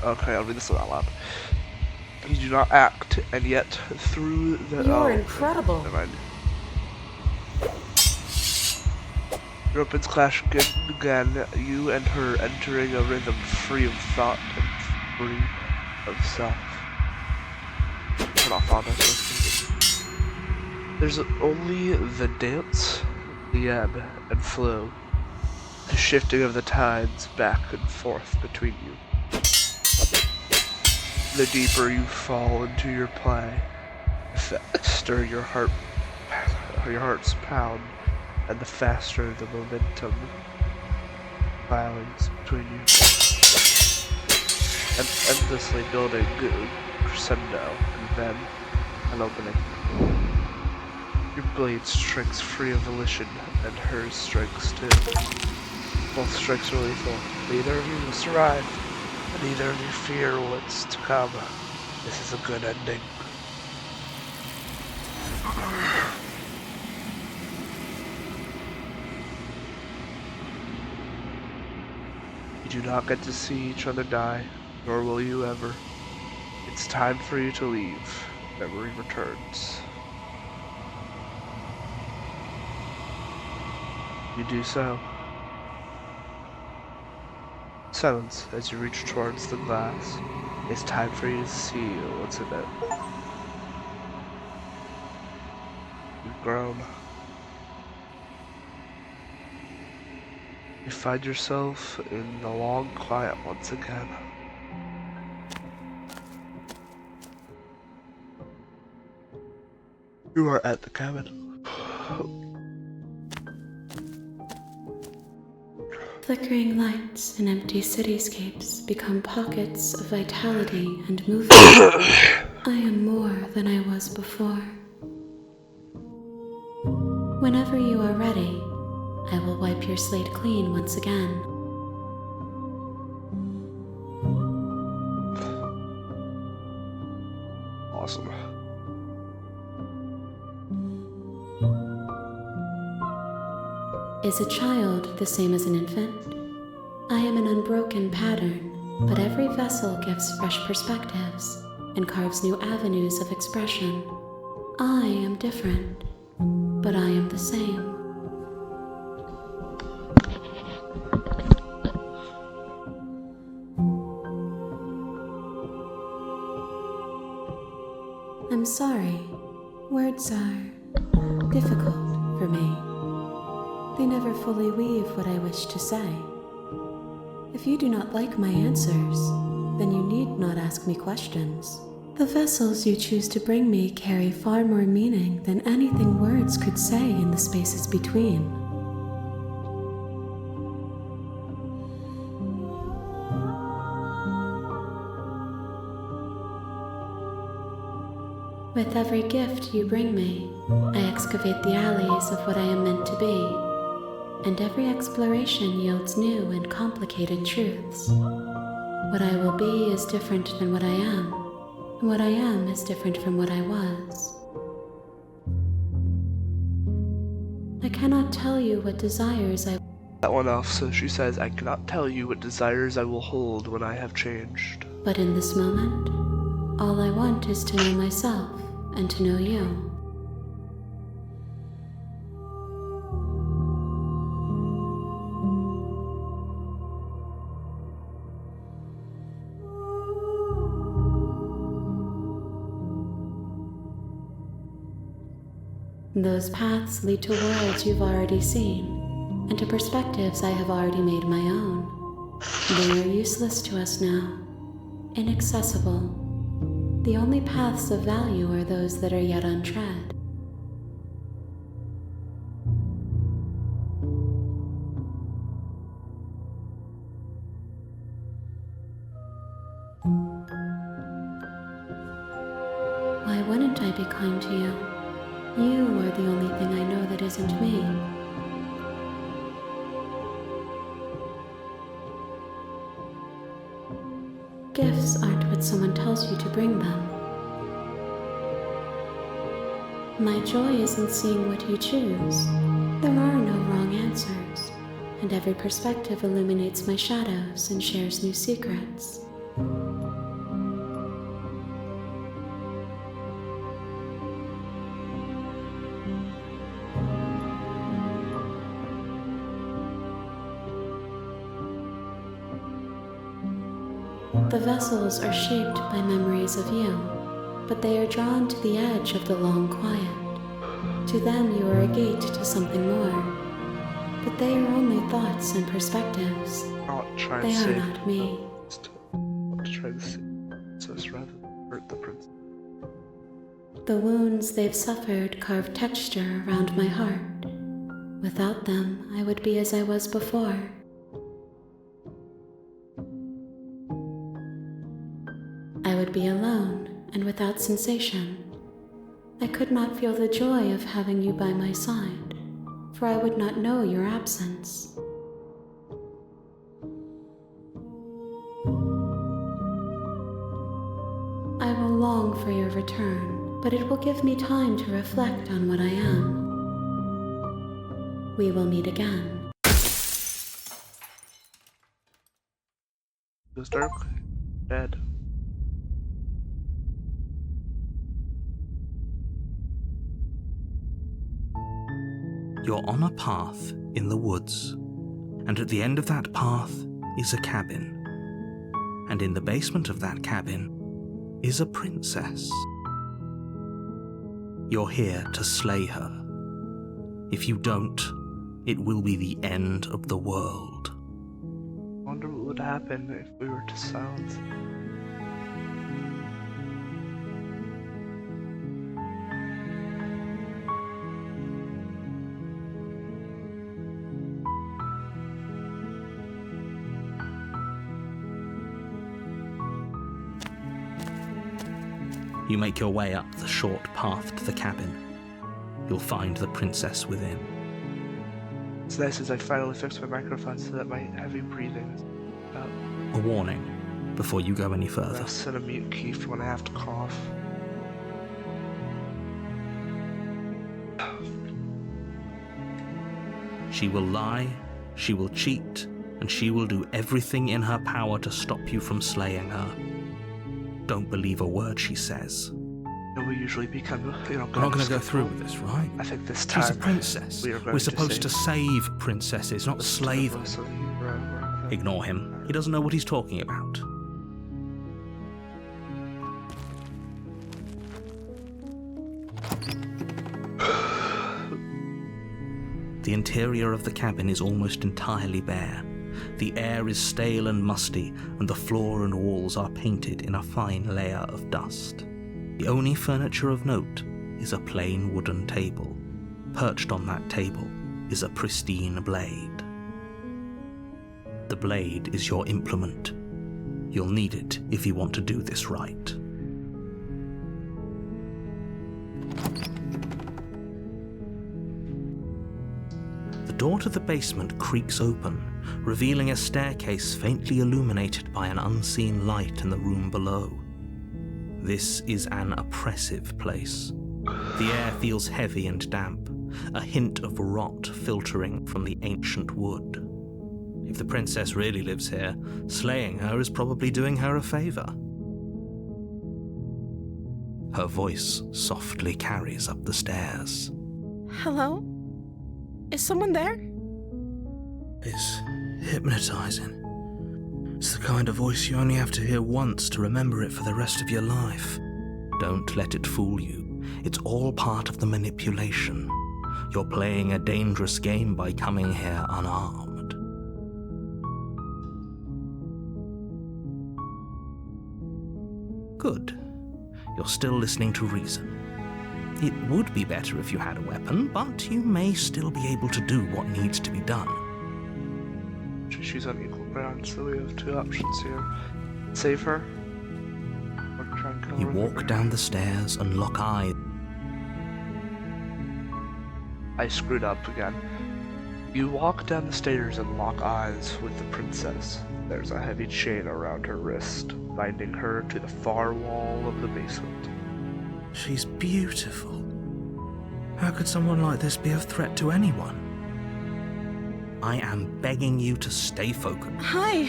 Okay, I'll read this out loud. You do not act, and yet through the... You're incredible. Never mind. Your opens clash again, you and her entering a rhythm free of thought and free of self. Turn off all this. There's only the dance, the ebb and flow, the shifting of the tides back and forth between you. The deeper you fall into your play, the faster your heart's pound, and the faster the momentum filings between you. And endlessly building crescendo, and then an opening. Your blade strikes free of volition, and hers strikes too. Both strikes are lethal. Neither of you will survive. Neither of you fear what's to come. This is a good ending. You do not get to see each other die, nor will you ever. It's time for you to leave. Memory returns. You do so. Silence as you reach towards the glass. It's time for you to see what's in it. You've grown. You find yourself in the long quiet once again. You are at the cabin. Flickering lights and empty cityscapes become pockets of vitality and movement. I am more than I was before. Whenever you are ready, I will wipe your slate clean once again. Awesome. Is a child the same as an infant? I am an unbroken pattern, but every vessel gives fresh perspectives and carves new avenues of expression. I am different, but I am the same. I'm sorry. Words are difficult for me. They never fully weave what I wish to say. If you do not like my answers, then you need not ask me questions. The vessels you choose to bring me carry far more meaning than anything words could say in the spaces between. With every gift you bring me, I excavate the alleys of what I am meant to be, and every exploration yields new and complicated truths. What I will be is different than what I am, and what I am is different from what I was. I cannot tell you what desires I That one off, so she says, I cannot tell you what desires I will hold when I have changed. but in this moment, all I want is to know myself and to know you. Those paths lead to worlds you've already seen, and to perspectives I have already made my own. They are useless to us now, inaccessible. The only paths of value are those that are yet untread. Why wouldn't I be kind to you? You are the only thing I know that isn't me. Gifts aren't what someone tells you to bring them. My joy is in seeing what you choose. There are no wrong answers, and every perspective illuminates my shadows and shares new secrets. The vessels are shaped by memories of you, but they are drawn to the edge of the long quiet. To them you are a gate to something more, but they are only thoughts and perspectives. Not trying They to are save not me. Not to try to save the princess rather than hurt the princess. The wounds they've suffered carve texture around my heart. Without them, I would be as I was before. I would be alone and without sensation. I could not feel the joy of having you by my side, for I would not know your absence. I will long for your return, but it will give me time to reflect on what I am. We will meet again. It was dark. Dead. You're on a path in the woods, and at the end of that path is a cabin. And in the basement of that cabin is a princess. You're here to slay her. If you don't, it will be the end of the world. I wonder what would happen if we were to silence. You make your way up the short path to the cabin. You'll find the princess within. It's nice as I finally fixed my microphone so that my heavy breathing is up. A warning before you go any further. I'll set a mute key for when I have to cough. She will lie, she will cheat, and she will do everything in her power to stop you from slaying her. Don't believe a word she says. We usually become, We're not going to go through with this, right? I think this time She's a princess. We're supposed to save princesses, not slave them. Ignore him. He doesn't know what he's talking about. The interior of the cabin is almost entirely bare. The air is stale and musty, and the floor and walls are painted in a fine layer of dust. The only furniture of note is a plain wooden table. Perched on that table is a pristine blade. The blade is your implement. You'll need it if you want to do this right. The door to the basement creaks open, revealing a staircase faintly illuminated by an unseen light in the room below. This is an oppressive place. The air feels heavy and damp, a hint of rot filtering from the ancient wood. If the princess really lives here, slaying her is probably doing her a favor. Her voice softly carries up the stairs. Hello? Is someone there? It's hypnotizing. It's the kind of voice you only have to hear once to remember it for the rest of your life. Don't let it fool you. It's all part of the manipulation. You're playing a dangerous game by coming here unarmed. Good. You're still listening to reason. It would be better if you had a weapon, but you may still be able to do what needs to be done. She's on equal ground, so we have two options here. Save her, or try and kill her. You walk down the stairs and lock eyes. I screwed up again. You walk down the stairs and lock eyes with the princess. There's a heavy chain around her wrist, binding her to the far wall of the basement. She's beautiful. How could someone like this be a threat to anyone? I am begging you to stay focused. Hi.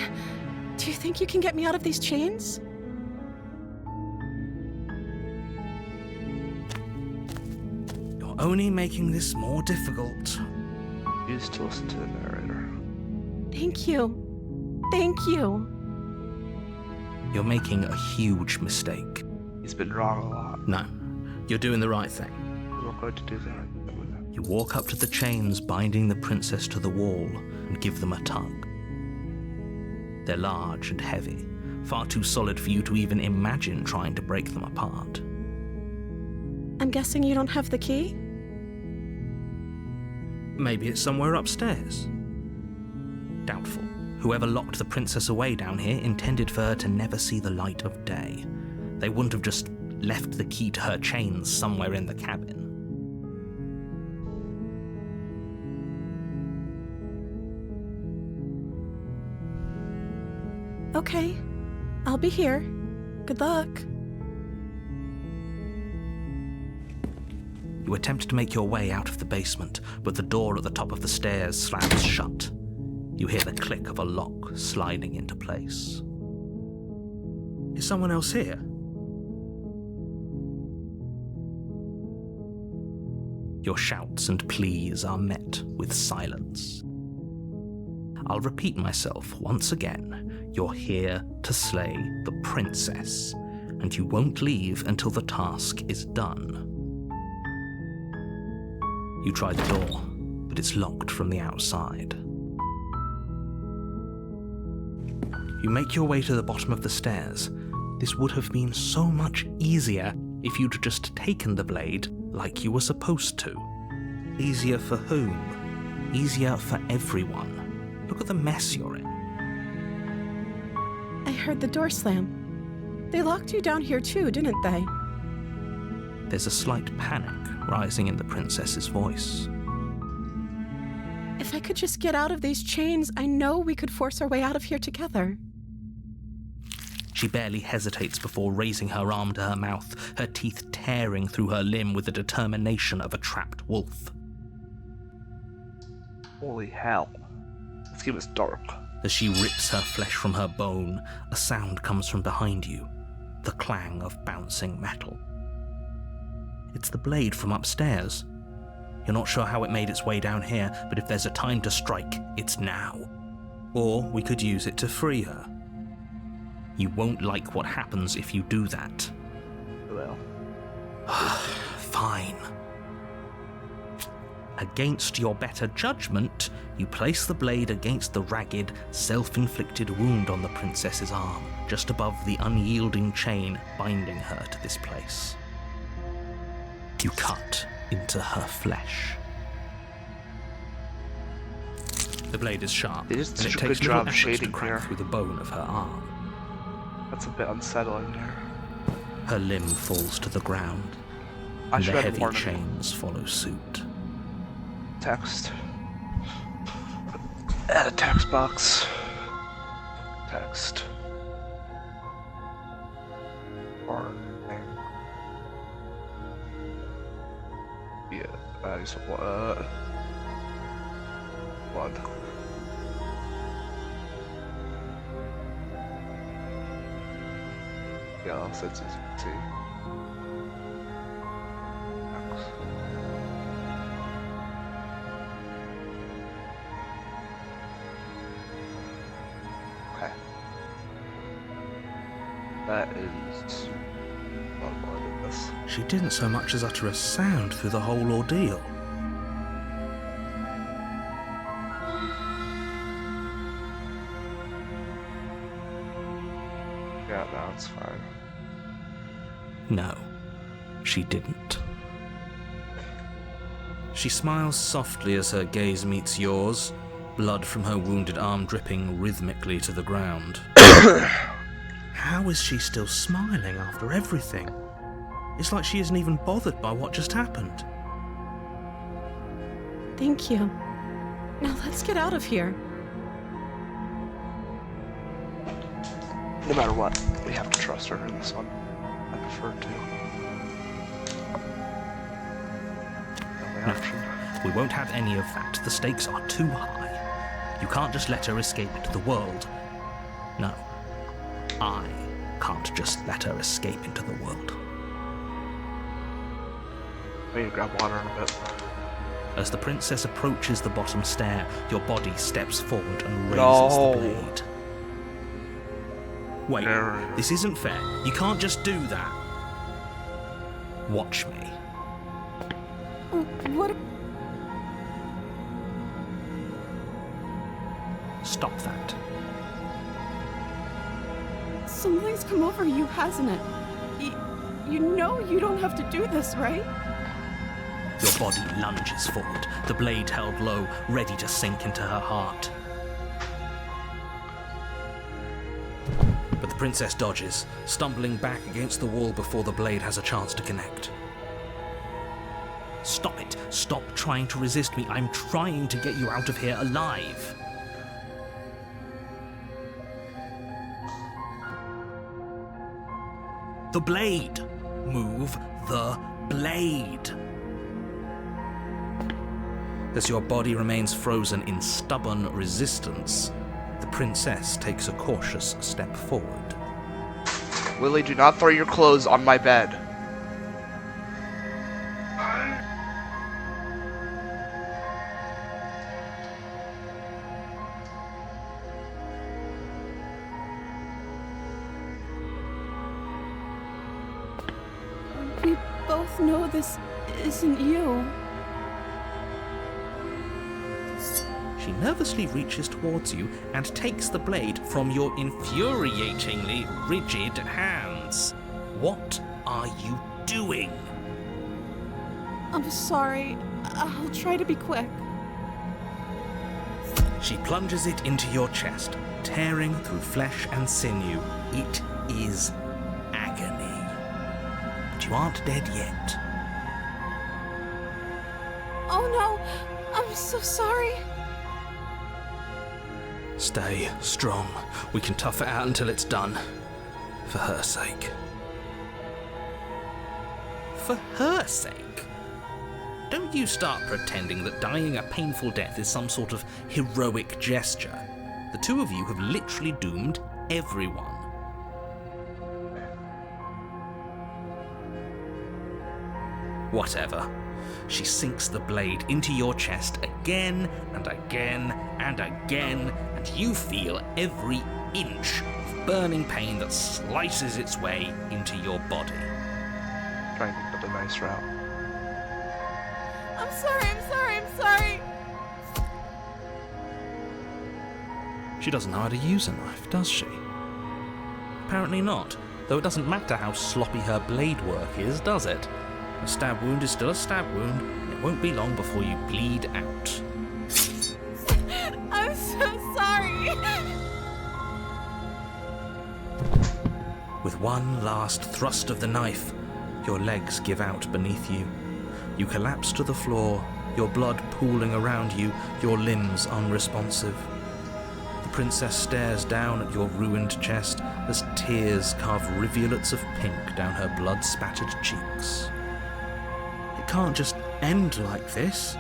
Do you think you can get me out of these chains? You're only making this more difficult. Use to listen to the narrator. Thank you. Thank you. You're making a huge mistake. He's been wrong a lot. No, you're doing the right thing. I'm not going to do that. You walk up to the chains binding the princess to the wall and give them a tug. They're large and heavy, far too solid for you to even imagine trying to break them apart. I'm guessing you don't have the key? Maybe it's somewhere upstairs. Doubtful. Whoever locked the princess away down here intended for her to never see the light of day. They wouldn't have just left the key to her chains somewhere in the cabin. Okay. I'll be here. Good luck. You attempt to make your way out of the basement, but the door at the top of the stairs slams shut. You hear the click of a lock sliding into place. Is someone else here? Your shouts and pleas are met with silence. I'll repeat myself once again. You're here to slay the princess, and you won't leave until the task is done. You try the door, but it's locked from the outside. You make your way to the bottom of the stairs. This would have been so much easier if you'd just taken the blade like you were supposed to. Easier for whom? Easier for everyone. Look at the mess you're in. I heard the door slam. They locked you down here too, didn't they? There's a slight panic rising in the princess's voice. If I could just get out of these chains, I know we could force our way out of here together. She barely hesitates before raising her arm to her mouth, her teeth tearing through her limb with the determination of a trapped wolf. Holy hell. This game is dark. As she rips her flesh from her bone, a sound comes from behind you, the clang of bouncing metal. It's the blade from upstairs. You're not sure how it made its way down here, but if there's a time to strike, it's now. Or we could use it to free her. You won't like what happens if you do that. Well. Fine. Against your better judgment, you place the blade against the ragged, self-inflicted wound on the princess's arm, just above the unyielding chain binding her to this place. You cut into her flesh. The blade is sharp, They did and such it a takes good little job efforts to shading crack here. through the bone of her arm. That's a bit unsettling here. Her limb falls to the ground, I and should the have heavy warned chains follow suit. Text. Add a text box. Text. Warning. Yeah, that is what. One. Yeah, so it's easy to see. Okay. That is not more than this. She didn't so much as utter a sound through the whole ordeal. Yeah, no, it's fine. No, she didn't. She smiles softly as her gaze meets yours, blood from her wounded arm dripping rhythmically to the ground. How is she still smiling after everything? It's like she isn't even bothered by what just happened. Thank you. Now let's get out of here. No matter what, we have to trust her in this one. I prefer to. No, we won't have any of that. The stakes are too high. You can't just let her escape into the world. No, I can't just let her escape into the world. We need to grab water in a bit. As the princess approaches the bottom stair, your body steps forward and raises No. the blade. Wait, No. this isn't fair. You can't just do that. Watch me. What? Stop that. Something's come over you, hasn't it? You know you don't have to do this, right? Your body lunges forward, the blade held low, ready to sink into her heart. But the princess dodges, stumbling back against the wall before the blade has a chance to connect. Stop it. Stop trying to resist me. I'm trying to get you out of here alive. The blade. Move the blade. As your body remains frozen in stubborn resistance, the princess takes a cautious step forward. Lily, do not throw your clothes on my bed. We both know this isn't you. She nervously reaches towards you and takes the blade from your infuriatingly rigid hands. What are you doing? I'm sorry. I'll try to be quick. She plunges it into your chest, tearing through flesh and sinew. It is agony. But you aren't dead yet. no. I'm so sorry. Stay strong. We can tough it out until it's done. For her sake. For her sake? Don't you start pretending that dying a painful death is some sort of heroic gesture. The two of you have literally doomed everyone. Whatever. She sinks the blade into your chest again and again and again, and you feel every inch of burning pain that slices its way into your body. Trying to put a nice route. I'm sorry. She doesn't know how to use a knife, does she? Apparently not, though it doesn't matter how sloppy her blade work is, does it? A stab wound is still a stab wound, and it won't be long before you bleed out. I'm so sorry. With one last thrust of the knife, your legs give out beneath you. You collapse to the floor, your blood pooling around you, your limbs unresponsive. The princess stares down at your ruined chest as tears carve rivulets of pink down her blood-spattered cheeks. It can't just end like this,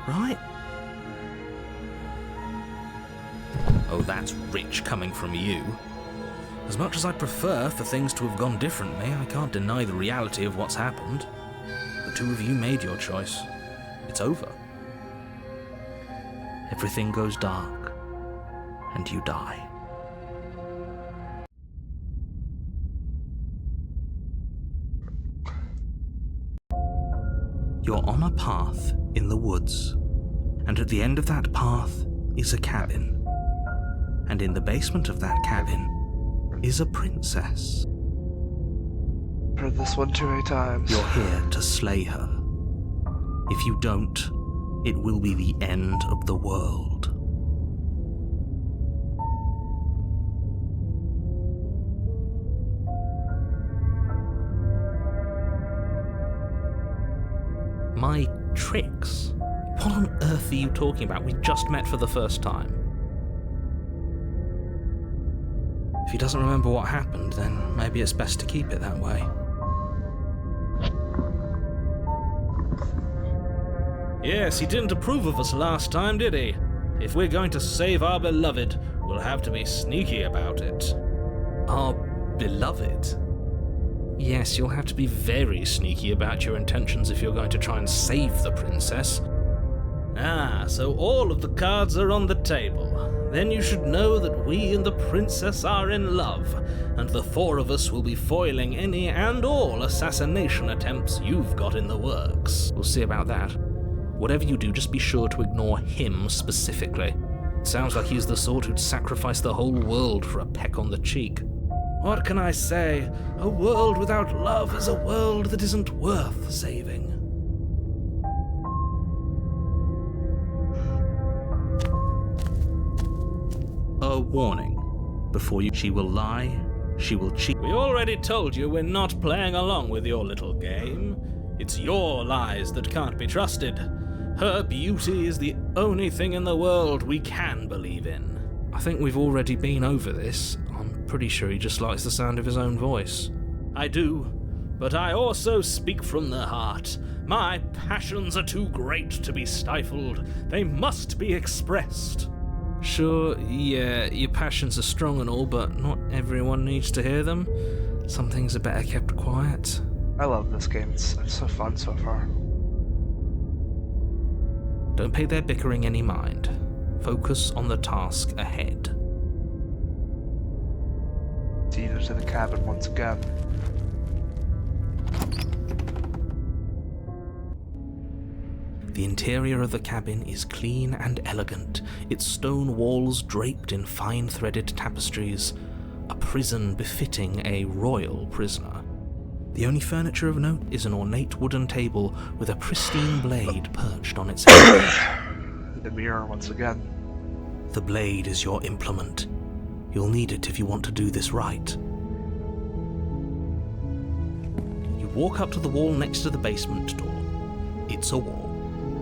right? Oh, that's rich coming from you. As much as I'd prefer for things to have gone differently, I can't deny the reality of what's happened. The two of you made your choice. It's over. Everything goes dark, and you die. You're on a path in the woods, and at the end of that path is a cabin. And in the basement of that cabin is a princess. Heard this one too many times. You're here to slay her. If you don't, it will be the end of the world. My tricks? What on earth are you talking about? We just met for the first time. If he doesn't remember what happened, then maybe it's best to keep it that way. Yes, he didn't approve of us last time, did he? If we're going to save our beloved, we'll have to be sneaky about it. Our beloved? Yes, you'll have to be very sneaky about your intentions if you're going to try and save the princess. Ah, so all of the cards are on the table. Then you should know that we and the princess are in love, and the four of us will be foiling any and all assassination attempts you've got in the works. We'll see about that. Whatever you do, just be sure to ignore him specifically. It sounds like he's the sort who'd sacrifice the whole world for a peck on the cheek. What can I say? A world without love is a world that isn't worth saving. A warning. Before you, she will lie, she will cheat. We already told you we're not playing along with your little game. It's your lies that can't be trusted. Her beauty is the only thing in the world we can believe in. I think we've already been over this. I'm pretty sure he just likes the sound of his own voice. I do, but I also speak from the heart. My passions are too great to be stifled. They must be expressed. Sure, yeah, your passions are strong and all, but not everyone needs to hear them. Some things are better kept quiet. I love this game. It's so fun so far. Don't pay their bickering any mind. Focus on the task ahead. Either to the cabin once again. The interior of the cabin is clean and elegant, its stone walls draped in fine-threaded tapestries, a prison befitting a royal prisoner. The only furniture of note is an ornate wooden table with a pristine blade perched on its head. The mirror once again. The blade is your implement. You'll need it if you want to do this right. You walk up to the wall next to the basement door. It's a wall.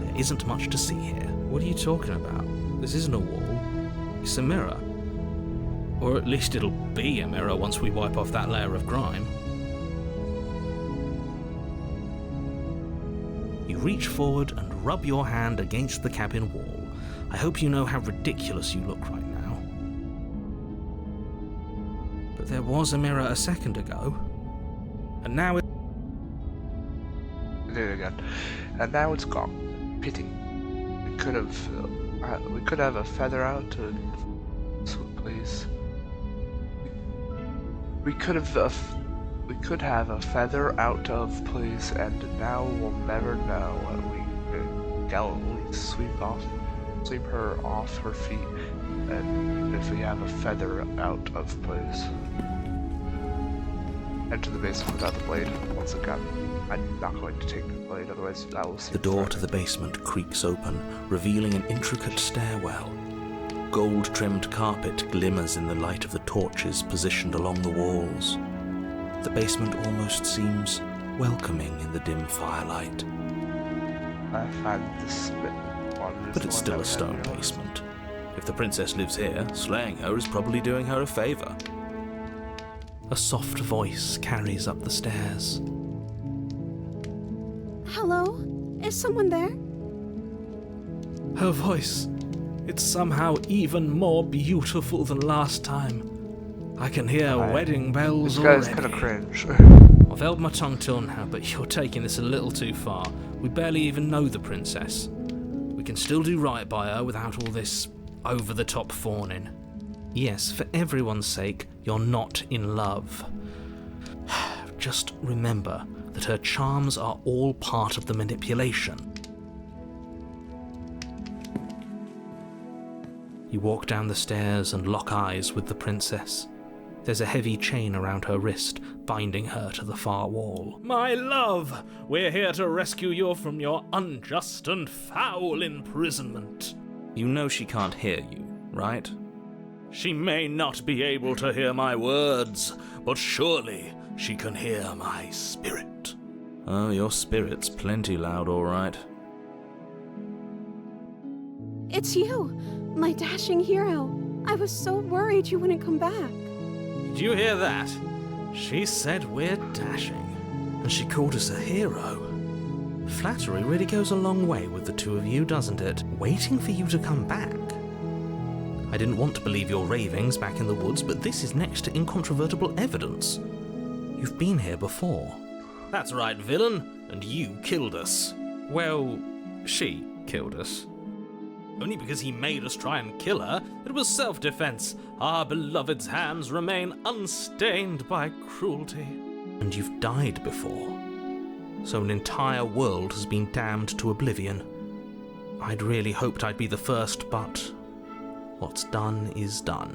There isn't much to see here. What are you talking about? This isn't a wall. It's a mirror. Or at least it'll be a mirror once we wipe off that layer of grime. You reach forward and rub your hand against the cabin wall. I hope you know how ridiculous you look right now. But there was a mirror a second ago. And now it... Did it again. And now it's gone. Pity. We could have a feather out and please. We could have a feather out of place, and now we'll never know. We can gallantly sweep her off her feet, and if we have a feather out of place. Enter the basement without the blade. Once again, I'm not going to take the blade, otherwise I will see. The door to the basement creaks open, revealing an intricate stairwell. Gold-trimmed carpet glimmers in the light of the torches positioned along the walls. The basement almost seems welcoming in the dim firelight. I find this one. But it's still a stone basement. If the princess lives here, slaying her is probably doing her a favor. A soft voice carries up the stairs. Hello? Is someone there? Her voice. It's somehow even more beautiful than last time. I can hear wedding bells already. This guy's kind of cringe. I've held my tongue till now, but you're taking this a little too far. We barely even know the princess. We can still do right by her without all this over-the-top fawning. Yes, for everyone's sake, you're not in love. Just remember that her charms are all part of the manipulation. You walk down the stairs and lock eyes with the princess. There's a heavy chain around her wrist, binding her to the far wall. My love, we're here to rescue you from your unjust and foul imprisonment. You know she can't hear you, right? She may not be able to hear my words, but surely she can hear my spirit. Oh, your spirit's plenty loud, all right. It's you, my dashing hero. I was so worried you wouldn't come back. Did you hear that? She said we're dashing. And she called us a hero. Flattery really goes a long way with the two of you, doesn't it? Waiting for you to come back. I didn't want to believe your ravings back in the woods, but this is next to incontrovertible evidence. You've been here before. That's right, villain, and you killed us. Well, she killed us. Only because he made us try and kill her. It was self-defense. Our beloved's hands remain unstained by cruelty. And you've died before. So an entire world has been damned to oblivion. I'd really hoped I'd be the first, but what's done is done.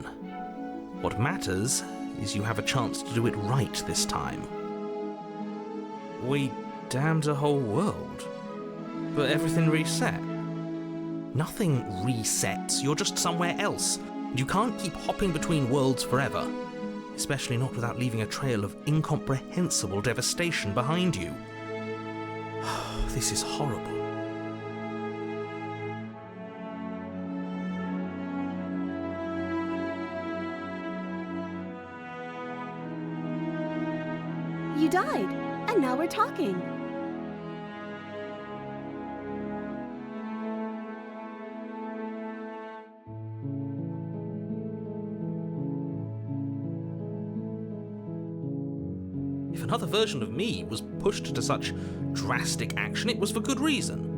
What matters is you have a chance to do it right this time. We damned a whole world, but everything reset. Nothing resets, you're just somewhere else. And you can't keep hopping between worlds forever, especially not without leaving a trail of incomprehensible devastation behind you. This is horrible. You died, and now we're talking. If another version of me was pushed to such drastic action, it was for good reason.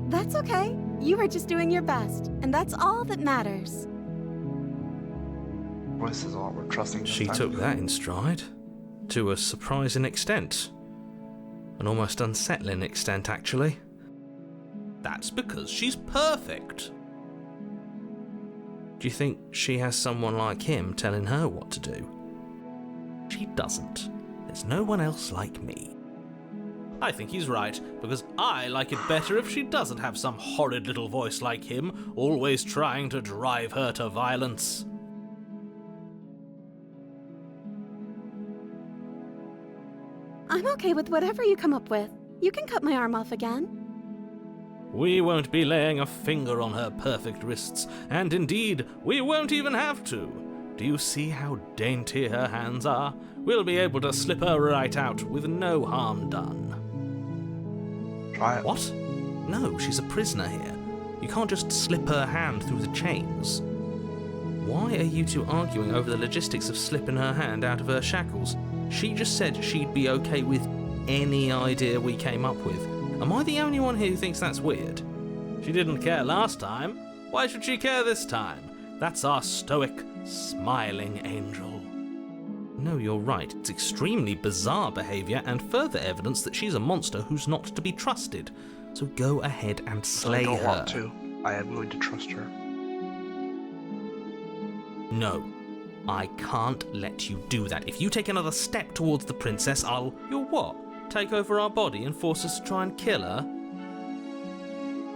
That's okay. You were just doing your best, and that's all that matters. This is a lot more trusting. She took that in stride. To a surprising extent. An almost unsettling extent, actually. That's because she's perfect. Do you think she has someone like him telling her what to do? She doesn't. There's no one else like me. I think he's right, because I like it better if she doesn't have some horrid little voice like him, always trying to drive her to violence. I'm okay with whatever you come up with. You can cut my arm off again. We won't be laying a finger on her perfect wrists, and indeed, we won't even have to. Do you see how dainty her hands are? We'll be able to slip her right out with no harm done. Try it. What? No, she's a prisoner here. You can't just slip her hand through the chains. Why are you two arguing over the logistics of slipping her hand out of her shackles? She just said she'd be okay with any idea we came up with. Am I the only one here who thinks that's weird? She didn't care last time. Why should she care this time? That's our stoic, smiling angel. No, you're right. It's extremely bizarre behaviour and further evidence that she's a monster who's not to be trusted. So go ahead and slay her. I don't want to. I am going to trust her. No, I can't let you do that. If you take another step towards the princess, I'll... You'll what? Take over our body and force us to try and kill her?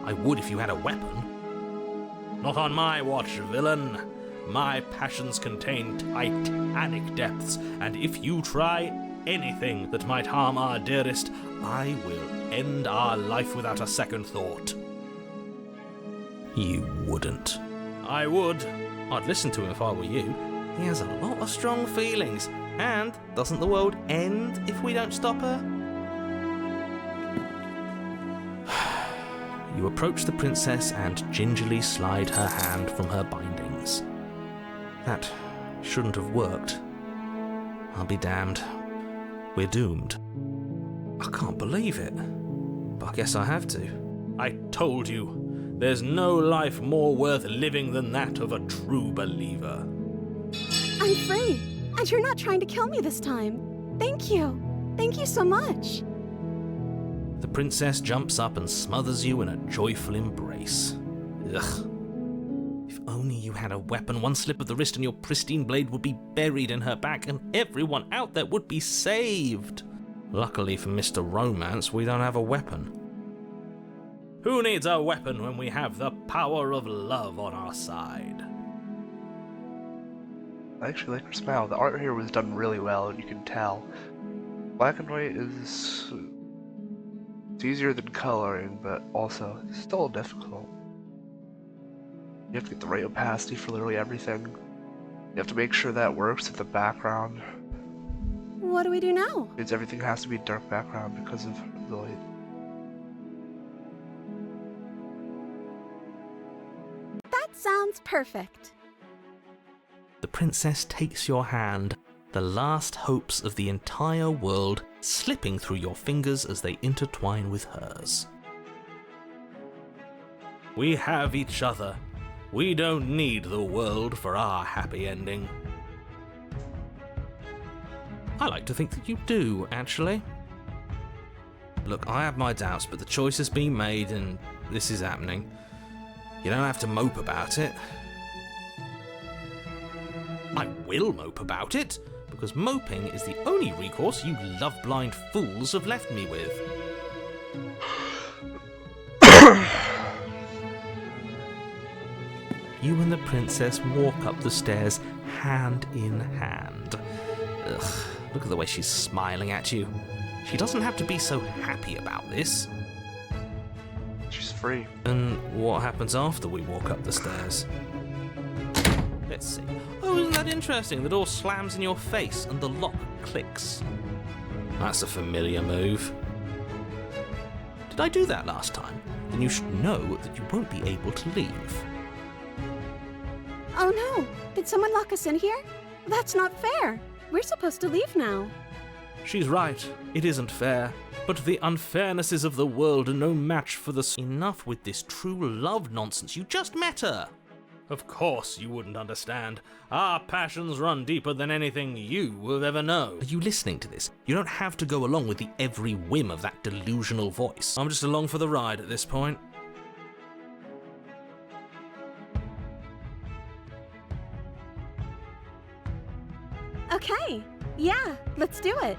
I would if you had a weapon. Not on my watch, villain. My passions contain titanic depths, and if you try anything that might harm our dearest, I will end our life without a second thought. You wouldn't. I would. I'd listen to him if I were you. He has a lot of strong feelings. And doesn't the world end if we don't stop her? You approach the princess and gingerly slide her hand from her bindings. That shouldn't have worked. I'll be damned. We're doomed. I can't believe it. But I guess I have to. I told you. There's no life more worth living than that of a true believer. I'm free, and you're not trying to kill me this time. Thank you. Thank you so much. The princess jumps up and smothers you in a joyful embrace. Ugh. If only you had a weapon, one slip of the wrist and your pristine blade would be buried in her back and everyone out there would be saved. Luckily for Mr. Romance, we don't have a weapon. Who needs a weapon when we have the power of love on our side? I actually like her smile. The art here was done really well, and you can tell. Black and white is... it's easier than coloring, but also still difficult. You have to get the right opacity for literally everything. You have to make sure that works with the background. What do we do now? Means everything has to be dark background because of the light. That sounds perfect. The princess takes your hand, the last hopes of the entire world slipping through your fingers as they intertwine with hers. We have each other. We don't need the world for our happy ending. I like to think that you do, actually. Look, I have my doubts, but the choice has been made and this is happening. You don't have to mope about it. I will mope about it, because moping is the only recourse you love-blind fools have left me with. You and the princess walk up the stairs, hand in hand. Ugh, look at the way she's smiling at you. She doesn't have to be so happy about this. She's free. And what happens after we walk up the stairs? Let's see. Oh, isn't that interesting? The door slams in your face and the lock clicks. That's a familiar move. Did I do that last time? Then you should know that you won't be able to leave. Oh no! Did someone lock us in here? That's not fair. We're supposed to leave now. She's right. It isn't fair. But the unfairnesses of the world are no match for the... Enough with this true love nonsense. You just met her. Of course you wouldn't understand. Our passions run deeper than anything you will ever know. Are you listening to this? You don't have to go along with the every whim of that delusional voice. I'm just along for the ride at this point. Okay, yeah, let's do it.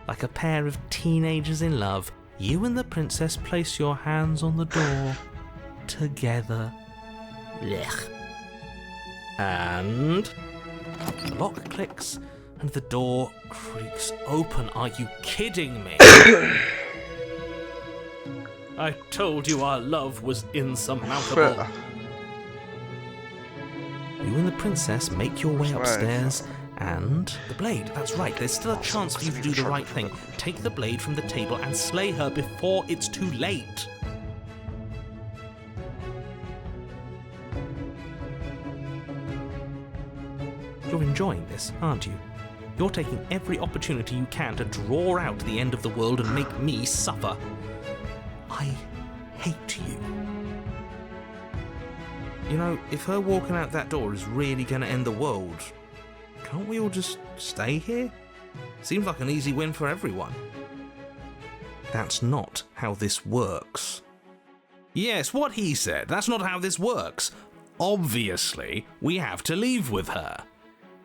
Like a pair of teenagers in love, you and the princess place your hands on the door together. Blech. And the lock clicks, and the door creaks open. Are you kidding me? I told you our love was insurmountable. You and the princess make your way upstairs, and the blade. That's right, there's still a chance for you to do the right thing. Take the blade from the table and slay her before it's too late. You're enjoying this, aren't you? You're taking every opportunity you can to draw out the end of the world and make me suffer. I hate you. You know, if her walking out that door is really going to end the world, can't we all just stay here? Seems like an easy win for everyone. That's not how this works. Yes, what he said. That's not how this works. Obviously, we have to leave with her.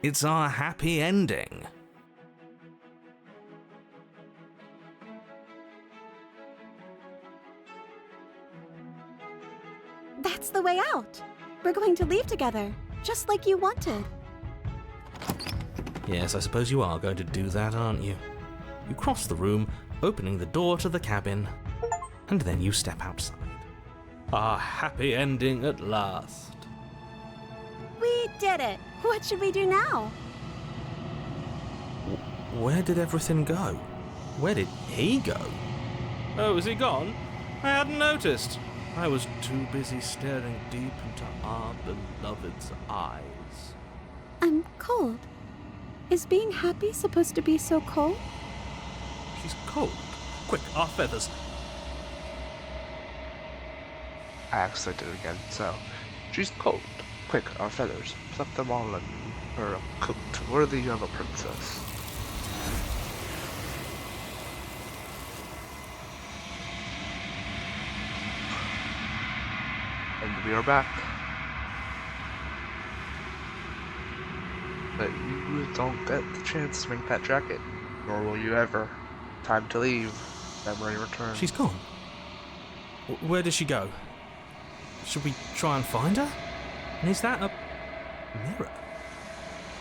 It's our happy ending. That's the way out. We're going to leave together, just like you wanted. Yes, I suppose you are going to do that, aren't you? You cross the room, opening the door to the cabin, and then you step outside. Our happy ending at last. We did it. What should we do now? Where did everything go? Where did he go? Oh, is he gone? I hadn't noticed. I was too busy staring deep into our beloved's eyes. I'm cold. Is being happy supposed to be so cold? She's cold. Quick, our feathers. I accidentally did it again, so. She's cold. Quick, our feathers. Pluck them all and her cooked, worthy of a princess. And we are back. But you don't get the chance to make that jacket. Nor will you ever. Time to leave. Memory returns. She's gone. Where did she go? Should we try and find her? And is that a mirror?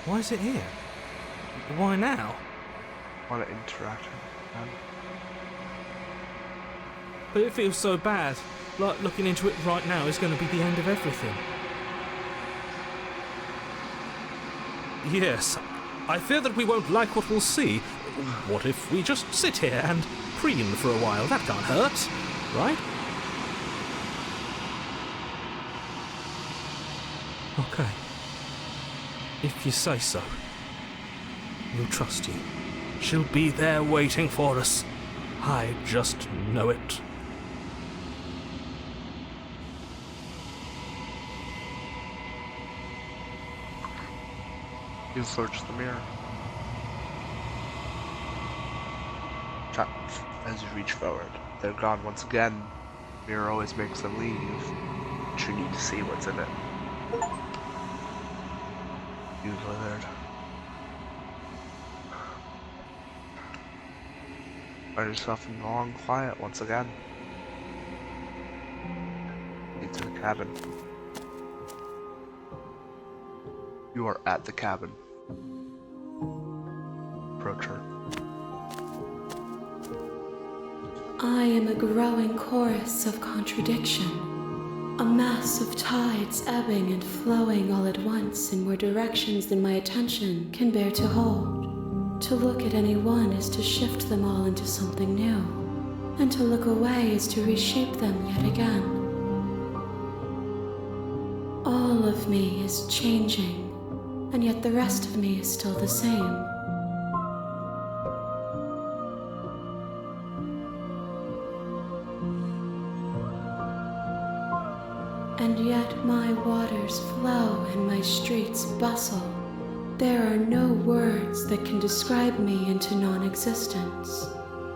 Why is it here? Why now? Want to interact with them? But it feels so bad. Like looking into it right now is going to be the end of everything. Yes, I fear that we won't like what we'll see. What if we just sit here and preen for a while? That can't hurt, right? Okay. If you say so. We'll trust you. She'll be there waiting for us. I just know it. You search the mirror. Tap as you reach forward. They're gone once again. Mirror always makes them leave. But you need to see what's in it. You withered. Find yourself in the long quiet once again. Into the cabin. You are at the cabin. Approach her. I am a growing chorus of contradiction, a mass of tides ebbing and flowing all at once in more directions than my attention can bear to hold. To look at any one is to shift them all into something new, and to look away is to reshape them yet again. All of me is changing, and yet the rest of me is still the same. And yet my waters flow and my streets bustle. There are no words that can describe me into non-existence.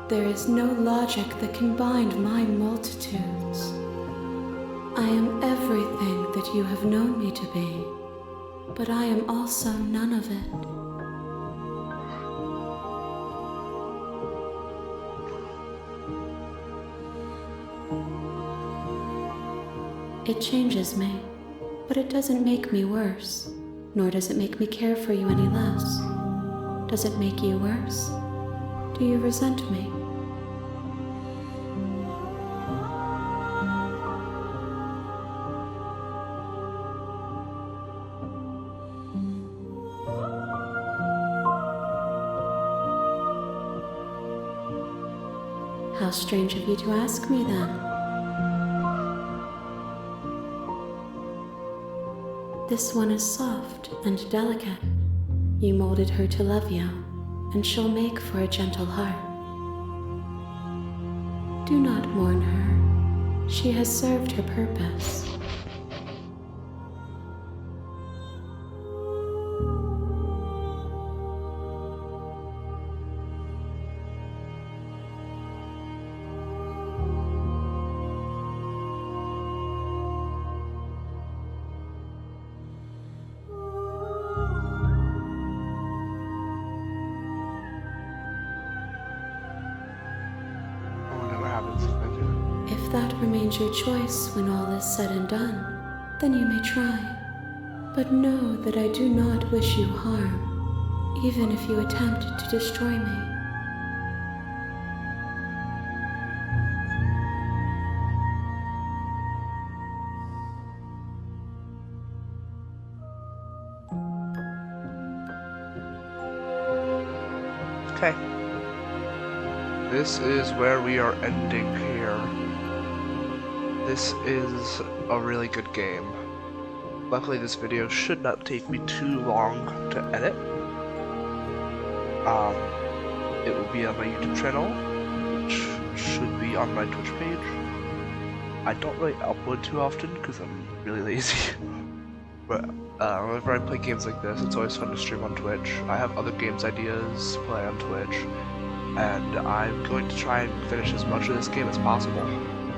There is no logic that can bind my multitudes. I am everything that you have known me to be, but I am also none of it. It changes me, but it doesn't make me worse, nor does it make me care for you any less. Does it make you worse? Do you resent me? How strange of you to ask me then. This one is soft and delicate. You molded her to love you, and she'll make for a gentle heart. Do not mourn her. She has served her purpose. If that remains your choice when all is said and done, then you may try. But know that I do not wish you harm, even if you attempt to destroy me. Okay. This is where we are ending here. This is a really good game. Luckily this video should not take me too long to edit. It will be on my YouTube channel, which should be on my Twitch page. I don't really upload too often because I'm really lazy. But whenever I play games like this, it's always fun to stream on Twitch. I have other games ideas to play on Twitch, and I'm going to try and finish as much of this game as possible.